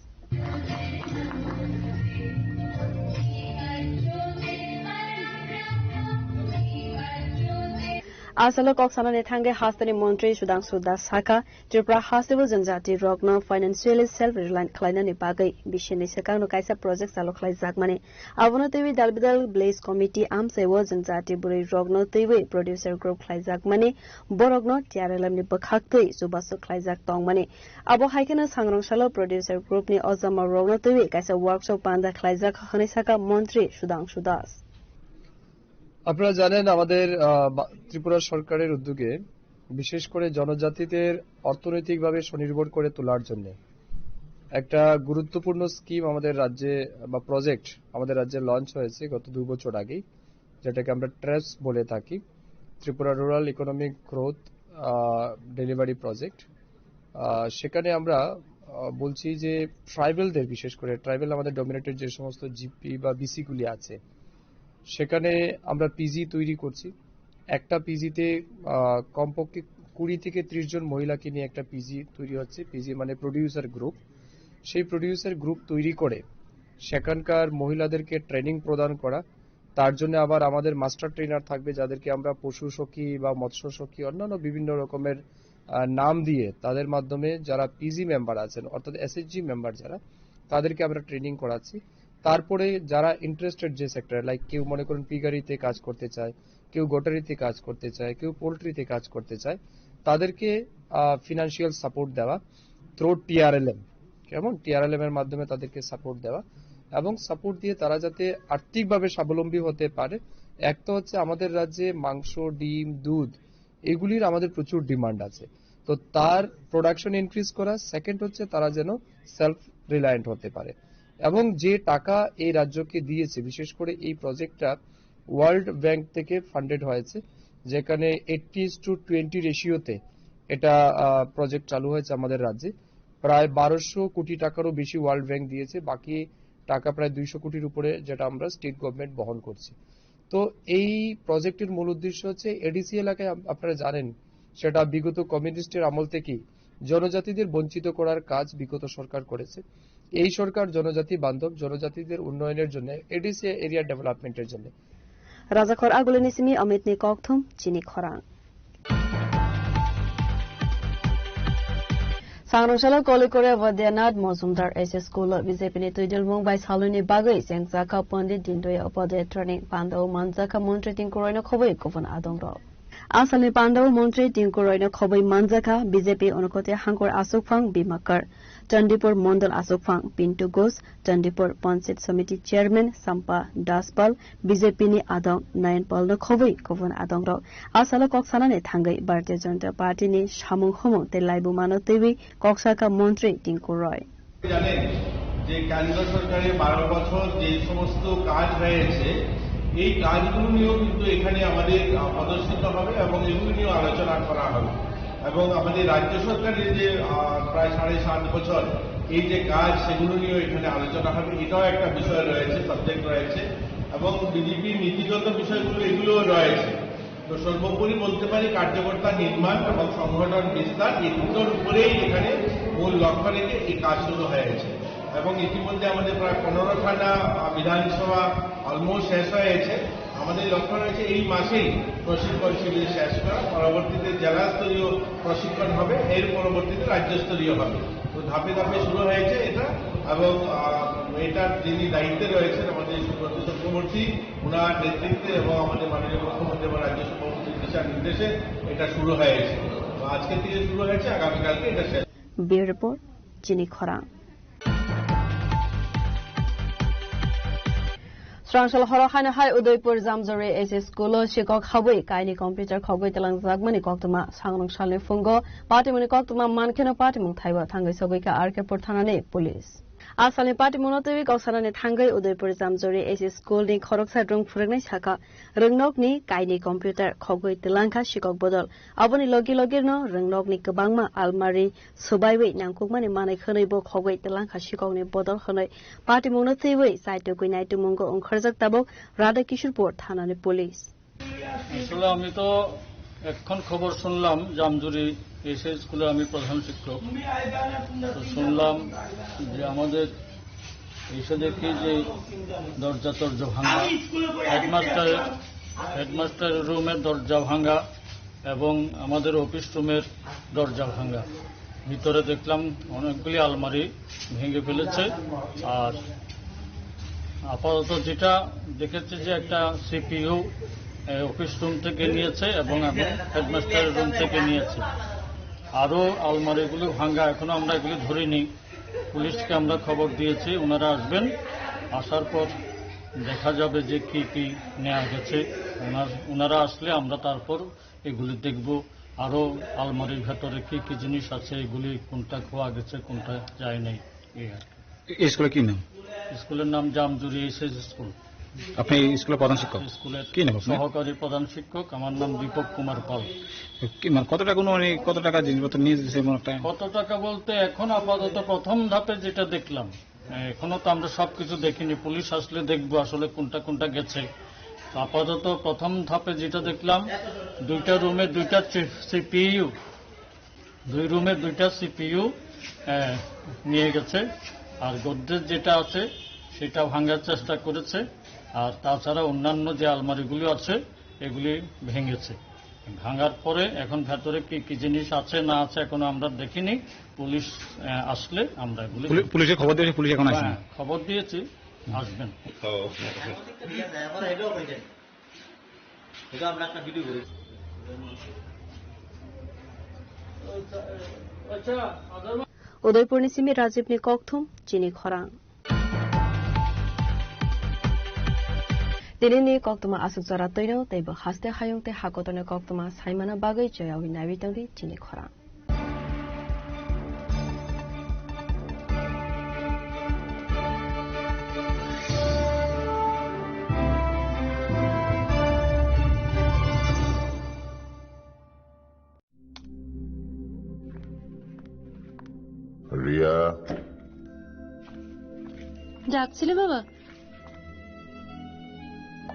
Asalo Koksana Thange Hastani Montri Sudhanshu Das Saka Tripura Hastable Janjati Rogno Financially Self-Reliant Klainani Bagai Bishini Sekano Kaisa Projects Aloklai Zakmani Avona TV Dalbidal Blaze Committee Amsewo Janjati Buri Rogno TV Producer Group Klai Zakmani Borogno Tiarelamni Bakhaktui Subasu Klai Zak Tongmani Abo Haikena Sangrong Shalo Producer Group Ni Ozama Rogno TV Kaisa Workshop Panda Klai Zak Hanisaka Montri Sudhanshu Das. আপনারা জানেন আমাদের ত্রিপুরা সরকারের উদ্যোগে বিশেষ করে জনজাতিদের অর্থনৈতিকভাবে স্বনির্ভর করে তোলার জন্য একটা গুরুত্বপূর্ণ স্কিম আমাদের রাজ্যে বা প্রজেক্ট আমাদের রাজ্যে লঞ্চ হয়েছে গত 2 বছর আগে, যেটাকে আমরা ট্রেপস বলে থাকি, Tripura rural economic growth delivery project. সেখানে আমরা বলছি যে ট্রাইবেলদের, বিশেষ করে ট্রাইবেল আমাদের ডমিনেটেড যে সমস্ত জিপি বা বিসিগুলি আছে সেখানে আমরা পিজি তৈরি করছি। একটা পিজিতে কমপক্ষে 20 থেকে 30 জন মহিলাকে নিয়ে একটা পিজি তৈরি হচ্ছে। পিজি মানে প্রোডিউসার গ্রুপ। সেই প্রোডিউসার গ্রুপ তৈরি করে সেখানকার মহিলাদেরকে ট্রেনিং প্রদান করা, তার জন্য আবার আমাদের মাস্টার ট্রেনার থাকবে যাদেরকে আমরা পশু সখী বা মৎস্য সখী অন্যান্য বিভিন্ন রকমের নাম দিয়ে তাদের মাধ্যমে যারা পিজি মেম্বার আছেন অর্থাৎ এসএইচজি মেম্বার যারা, তাদেরকে আমরা ট্রেনিং করাচ্ছি। তারপরে যারা ইন্টারেস্টেড যে সেক্টরে, লাইক কেউ মনে করুন পিগারিতে কাজ করতে চায়, কেউ গোটারিতে কাজ করতে চায়, কেউ পোল্ট্রিতে কাজ করতে চায়, তাদেরকে ফিনান্সিয়াল সাপোর্ট দেওয়া থ্রু টিআরএলএম, কেমন টিআরএলএম এর মাধ্যমে তাদেরকে সাপোর্ট দেওয়া। এবং সাপোর্ট দিয়ে তারা যাতে আর্থিকভাবে স্বাবলম্বী হতে পারে। এক তো হচ্ছে আমাদের রাজ্যে মাংস, ডিম, দুধ এগুলির আমাদের প্রচুর ডিমান্ড আছে, তো তার প্রোডাকশন ইনক্রিজ করা। সেকেন্ড হচ্ছে তারা যেন সেলফ রিলায়েন্ট হতে পারে, এবং যে টাকা এই রাজ্যকে দিয়েছে, বিশেষ করে এই প্রজেক্টটা ওয়ার্ল্ড ব্যাংক থেকে ফান্ডেড হয়েছে, যেখানে 80:20 রেশিওতে এটা প্রজেক্ট চালু হয়েছে আমাদের রাজ্যে। প্রায় 1200 কোটি টাকারও বেশি ওয়ার্ল্ড ব্যাংক দিয়েছে, বাকি টাকা প্রায় 200 কোটির উপরে যেটা আমরা স্টেট গভর্নমেন্ট বহন করছি। তো এই প্রজেক্টের মূল উদ্দেশ্য হচ্ছে এডিসি এলাকায় আপনারা জানেন সেটা বিগত কমিউনিস্টের আমল থেকেই জনজাতিদের বঞ্চিত করার কাজ বিগত সরকার করেছে। এই সরকার জনজাতি বান্ধব, জনজাতিদের উন্নয়নের জন্য, এডিসি এরিয়া ডেভেলপমেন্টের জন্য। রাজাখর আগুলিনি সিমি অমিতনি ককথুম চিনি খরাং Sangroshala Kolikore Vadianat Mozumdar SS School BJP ni Tuidil Mumbai Saluni Bagai Sengzaka Pandit Dindoya Opode Training Pandau Manzaka Montri Tinkuroino Khoboi Kovan Adongro Asali Pandau Montri Tinkuroino Khoboi Manzaka BJP Onokote Hankor Asukphang Bimakar Chandipur Mondal Asukphang Pintu Ghosh Chandipur Panchayat Samiti Chairman Sampa Daspal BJP ni Adong Nayanpal no Khoboi Kovan Adongro Asala Koksana ni Thangai Bharatiya Janata Party ni Samung Homong Telaibu Manotewi Koksaka Montri Tinkuroy জানেন যে কেন্দ্র সরকারের 12 বছর যে সমস্ত কাজ হয়েছে এই কাজগুলো নিয়েও কিন্তু এখানে আমাদের প্রদর্শিত হবে এবং এগুলো নিয়েও আলোচনা করা হবে এবং আমাদের রাজ্য সরকারের যে প্রায় 7.5 বছর এই যে কাজ সেগুলো নিয়েও এখানে আলোচনা হবে। এটাও একটা বিষয় রয়েছে, সাবজেক্ট রয়েছে এবং বিজেপির নীতিগত বিষয়গুলো এগুলোও রয়েছে। তো সর্বোপরি বলতে পারি কার্যকর্তা নির্মাণ এবং সংগঠন বিস্তার এই দুটোর উপরেই এখানে মূল লক্ষ্য রেখে এই কাজ শুরু হয়েছে এবং ইতিমধ্যে আমাদের প্রায় 15খানা বিধানসভা অলমোস্ট শেষ হয়েছে। আমাদের লক্ষ্য রয়েছে এই মাসেই প্রশিক্ষণ শিবির শেষ করা, পরবর্তীতে জেলা স্তরীয় প্রশিক্ষণ হবে, এর পরবর্তীতে রাজ্যস্তরীয় হবে। তো ধাপে ধাপে শুরু হয়েছে এটা এবং এটার যিনি দায়িত্বে রয়েছেন আমাদের সুব্রত চক্রবর্তী, ওনার নেতৃত্বে এবং আমাদের মাননীয় মুখ্যমন্ত্রী এবং রাজ্য সভাপতির দিশা নির্দেশে এটা শুরু হয়েছে। তো আজকে থেকে শুরু হয়েছে, আগামীকালকে এটা শেষ। ব্যুরো রিপোর্ট চিনি খরাং Srangshal Horokhana Hai Udaipur Zamzore SS School Shikok Habui Kaini Computer Khogoi Telang Zagmani Koktuma Sangrong Shalni Fungo Patimuni Koktuma Mankeno Patimung Thaiba Thangai Sogoika Arkepur Thanane Police Asali Patimunotewi Koksarane Thangai Udaipur Zamzore SS School ni Khoroksa Drung Furengnai Saka Rungnok ni Kaini Computer Khogoi Telangka Shikok Bodol Aboni Logi Logirno Rungnok ni Kabangma Almari Subaiwi Nangkukmani Manai Khonaibo Khogoi Telangka Shikok ni Bodol Khonai Patimunotewi Saito Kuinai Tumungo Unkharjak Tabok Radha Kishorpur Thanane Police আসলে আমি তো এখন খবর শুনলাম Jamjuri SS স্কুলে আমি প্রধান শিক্ষক, তো শুনলাম যে আমাদের এসে দেখি যে দরজা ভাঙা, হেডমাস্টারের রুমের দরজা ভাঙা এবং আমাদের অফিস রুমের দরজা ভাঙা। ভিতরে দেখলাম অনেকগুলি আলমারি ভেঙে ফেলেছে। আর আপাতত যেটা দেখেছে যে একটা সিপিইউ অফিস রুম থেকে নিয়েছে এবং হেডমাস্টারের রুম থেকে নিয়েছে। আরও আলমারিগুলো ভাঙা, এখনো আমরা এগুলি ধরিনি। পুলিশকে আমরা খবর দিয়েছি, ওনারা আসবেন, আসার পর দেখা যাবে যে কি কি নেওয়া গেছে। ওনারা আসলে আমরা তারপর এগুলি দেখব, আরও আলমারির ভেতরে কি কি জিনিস আছে, এগুলি কোনটা খোয়া গেছে কোনটা যায় নাই। এই স্কুলের কি নাম? স্কুলের নাম জামজুরি এসএস স্কুল। আপনি স্কুলের প্রধান শিক্ষক? স্কুলের কি নাম? সহকারী প্রধান শিক্ষক। আমার নাম দীপক কুমার পাল। কত টাকা জিনিসপত্র নিয়ে যেতে? কত টাকা বলতে এখন আপাতত প্রথম ধাপে যেটা দেখলাম, এখনো তো আমরা সবকিছু দেখিনি, পুলিশ আসলে দেখবো আসলে কোনটা কোনটা গেছে। আপাতত প্রথম ধাপে যেটা দেখলাম, 2টা রুমে 2টা সিপিইউ, 2 রুমে 2টা সিপিইউ নিয়ে গেছে। আর গোদরেজ যেটা আছে সেটা ভাঙার চেষ্টা করেছে। আর তাছাড়া অন্যান্য যে আলমারিগুলি আছে এগুলি ভেঙেছে। ভাঙার পরে এখন ভেতরে কি কি জিনিস আছে না আছে এখনো আমরা দেখিনি। পুলিশ আসলে আমরা এগুলি পুলিশে খবর দিয়েছি, পুলিশ এখন আসেনি? খবর দিয়েছি, আসবেন। Udaipur ni Simi Rajib ni Kokthum Chini Khorang Dinini koktuma asuk zaratoino tebo haste hayung te hakotone koktuma saimana bagai joyawi nawitangdi chini khora. Riya ডাকছিলে বাবা?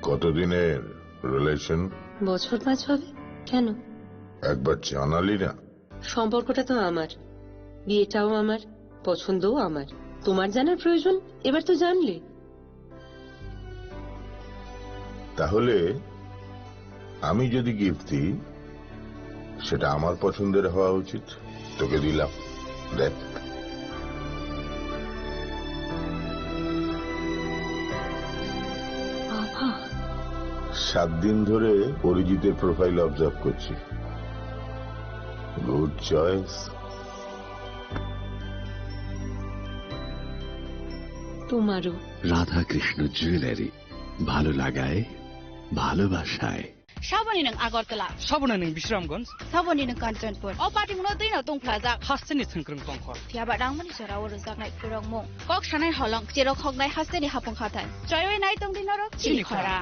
কতদিনের রিলেশন? বছর 5 হবে। কেন? একবার জানালি না? সম্পর্কটা তো আমার, বিয়েটাও আমার, পছন্দও আমার। তোমার জানার প্রয়োজন? এবার তো জানলে। তাহলে আমি যদি গিফট দিই সেটা আমার পছন্দের হওয়া উচিত। তোকে দিলাম, দেখ। বাবা, 7 দিন ধরে অরিজিতের প্রোফাইল অবজার্ভ করছি। Good choice. তোমারও। রাধাকৃষ্ণ জুয়েলারি, ভালো লাগায় ভালোবাসায়। সাবনি নং আগরতলা, সাবনা নং বিশ্রামগঞ্জ, সাবনি নং কাঞ্চনপুর, ও পাটি মুনো दैनो दंफ्लाजा हास्टेनि थंख्रों दंखर फियाबा रांमनि सराव रोजाकनाय फोरंमु कक सानाय हलं जेरक हगनाय हास्टेनि हाफं खाथाय जयवे नाय दं दिनरो चिनिखरा।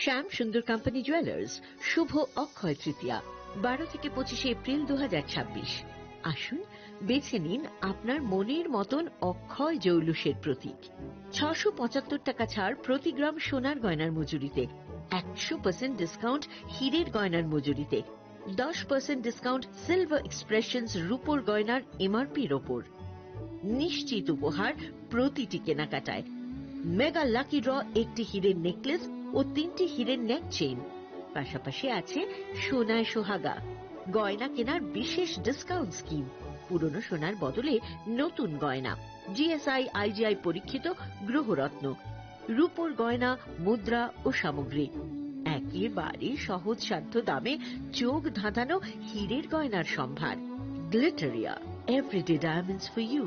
শ্যাম সুন্দর কোম্পানি জুয়েলার্স শুভ অক্ষয় তৃতীয়া 12 থেকে 25 এপ্রিল 2026। আসুন বেছে নিন আপনার মনের মতন অক্ষয় জৌলুসের প্রতীক। 675 টাকা ছাড় প্রতি গ্রাম সোনার গয়নার মজুরিতে, 100% ডিসকাউন্ট হীরের গয়নার মজুরিতে, 10% ডিসকাউন্ট সিলভার এক্সপ্রেশনস রূপোর গয়নার এমআরপির ওপর। নিশ্চিত উপহার প্রতিটি কেনাকাটায়। মেগা লাকি ড্র একটি হীরের নেকলেস ও 3টি হীরের নেক চেইন। পাশাপাশি আছে সোনায় সোহাগা। গয়না কেনার বিশেষ ডিসকাউন্ট স্কিম। পুরনো সোনার বদলে নতুন গয়না। জিএসআই আইজিআই পরীক্ষিত গ্রহরত্ন, রূপোর গয়না, মুদ্রা ও সামগ্রী। একেবারে সহজসাধ্য দামে চোখ ধাঁধানো হীরের গয়নার সম্ভার। Glitteria, everyday diamonds for you.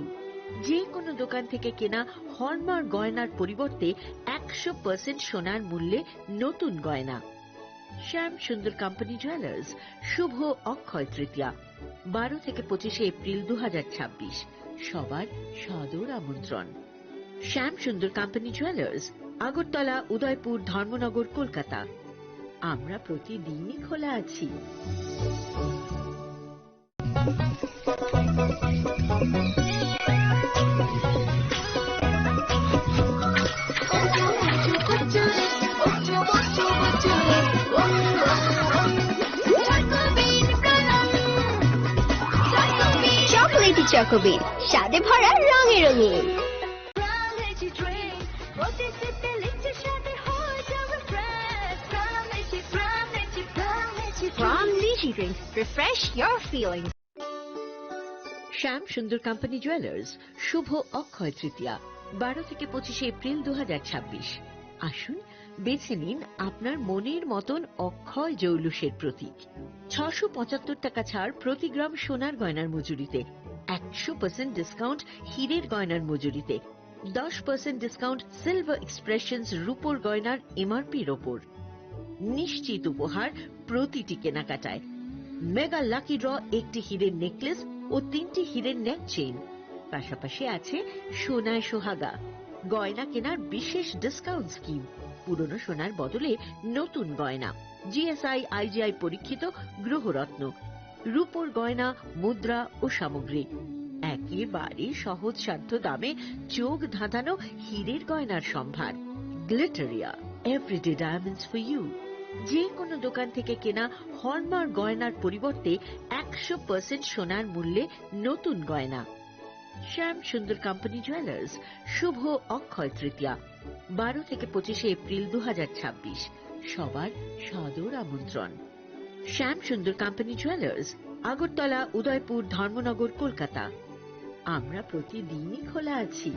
যে কোনো দোকান থেকে কেনা হলমার্ক গয়নার পরিবর্তে 100% সোনার মূল্যে নতুন গয়না। শ্যাম সুন্দর কোম্পানি জুয়েলার্স শুভ অক্ষয় তৃতীয়া 12 থেকে 25 এপ্রিল 2026। সবার সাদর আমন্ত্রণ। শ্যাম সুন্দর কোম্পানি জুয়েলার্স, আগরতলা, উদয়পুর, ধর্মনগর, কলকাতা। আমরা প্রতিদিনই খোলা আছি। চকোবিট, স্বাদে ভরা রঙে রঙিন। From Lychee Drinks, refresh your feelings. শ্যাম সুন্দর কোম্পানি জুয়েলার্স শুভ অক্ষয় তৃতীয়া 12 থেকে 25 এপ্রিল 2026। আসুন বেছে নিন আপনার মনের মতন অক্ষয় জৌলুসের প্রতীক। 675 টাকা ছাড় প্রতি গ্রাম সোনার গয়নার মজুরিতে, 100% ডিসকাউন্ট হীরের গয়নার মজুরিতে, 10% ডিসকাউন্ট সিলভার এক্সপ্রেশনস রূপোর গয়নার এমআরপির ওপর। নিশ্চিত উপহার প্রতিটি কেনাকাটায়। মেগা লাকি ড্র একটি হীরের নেকলেস ও 3টি হীরের নেক চেইন, পাশাপাশি আছে সোনায় সোহাগা। গয়না কেনার বিশেষ ডিসকাউন্ট স্কিম, পুরনো সোনার বদলে নতুন গয়না, জিএসআই আইজিআই পরীক্ষিত গ্রহরত্ন, রূপোর গয়না, মুদ্রা ও সামগ্রী, একেবারে সহজসাধ্য দামে চোখ ধাঁধানো হীরের গয়নার সম্ভার। Glitteria, everyday diamonds for you. যে কোনো দোকান থেকে কেনা হলমার্ক গয়নার পরিবর্তে 100% সোনার মূল্যে নতুন গয়না। শ্যাম সুন্দর কোম্পানি জুয়েলার্স শুভ অক্ষয় তৃতীয়া 12 থেকে 25 এপ্রিল 2026। সবার সাদর আমন্ত্রণ। শ্যাম সুন্দর কোম্পানি জুয়েলার্স, আগরতলা, উদয়পুর, ধর্মনগর, কলকাতা। আমরা প্রতিদিনই খোলা আছি।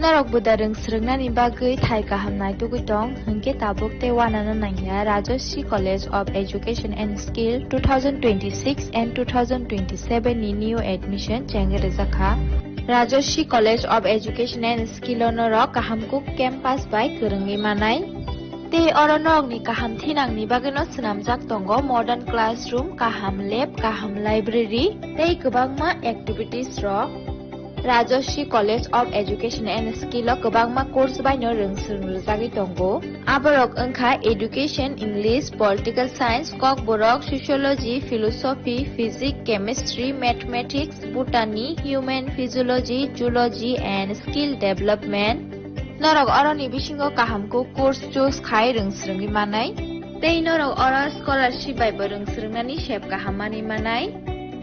Narok budareng srengna ni bagai thai kahamnai tugutong hingke tabuk te wanana nangya Rajoshi College of Education and Skill 2026 and 2027 ni new admission chengere zakha Rajoshi College of Education and Skill onoro kahamkuk campus by kerengi manai te oronok ni kaham thinang ni bageno snamjak tongo modern classroom, kaham lab, kaham library tei kwbangma activities rok Rajoshi College of Education and Skill o kwbangma course baino rongsrungjagui tongo. Aborok wngkha Education, English, Political Science, Kokborok, Sociology, Philosophy, Physics, Chemistry, Mathematics, Botany, Human Physiology, Zoology and Skill Development. Norok oroni bisingo kahamko course choose khai rongsrungui manai. Tei norok oro scholarship bai bo rongsrungnani sep kahamani manai.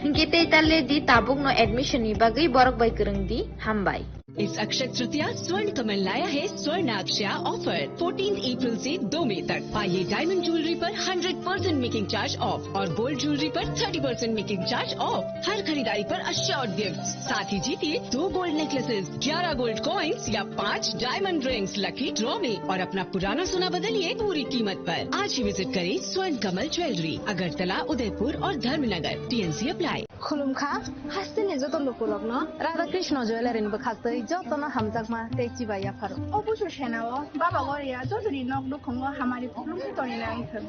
Hingke tale di tabuk no admission ni bagai borok bai kereng di hambai. इस अक्षय तृतीया स्वर्ण कमल लाया है स्वर्णाक्षया offer 14 अप्रैल से 2 मई तक। पाइए diamond jewellery पर 100% making charge of और gold jewellery पर 30% मेकिंग चार्ज ऑफ। हर खरीदारी पर अश्योर्ड गिफ्ट, साथ ही जीतिए 2 गोल्ड नेकलेसेस, 11 गोल्ड कॉइन्स या 5 डायमंड रिंग्स लकी ड्रॉ में और अपना पुराना सोना बदलिए पूरी कीमत पर। आज ही विजिट करें स्वर्ण कमल ज्वेलरी, अगरतला, उदयपुर और धर्मनगर। TNC apply. खुलुमखा हास्तिनि जतन लुकुलग्न राधा कृष्ण ज्वेलरी बखाक्तै जतन हामजाकमा तेची बाया फारो अबुसु सेनाओ बाबा गरिया जजरी नक दुखंग हमारी खुलुमनि तनिना आइथन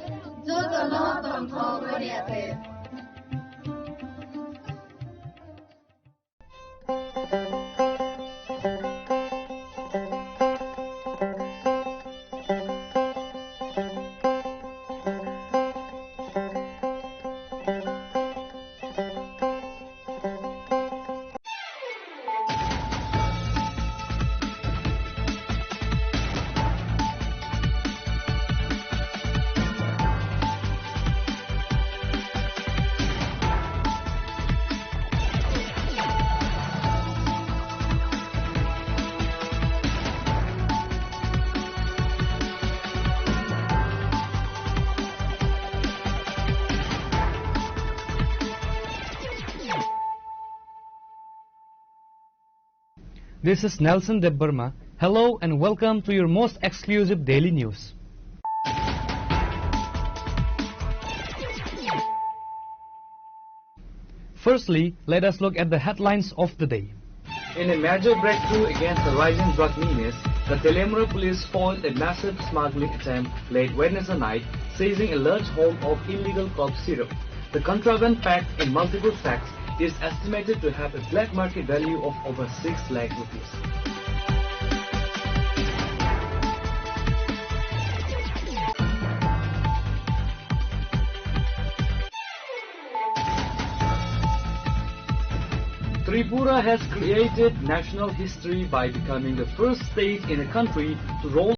जतन तन्थ गरियाते। This is Nelson Debbarma. Hello and welcome to your most exclusive daily news. Firstly, let us look at the headlines of the day. In a major breakthrough against the rising drug menace, the Telemura police foiled a massive smuggling attempt late Wednesday night, seizing a large haul of illegal cough syrup. The contraband packed in multiple sacks is estimated to have a black market value of over 6 lakh rupees. Tripura has created national history by becoming the first state in the country to roll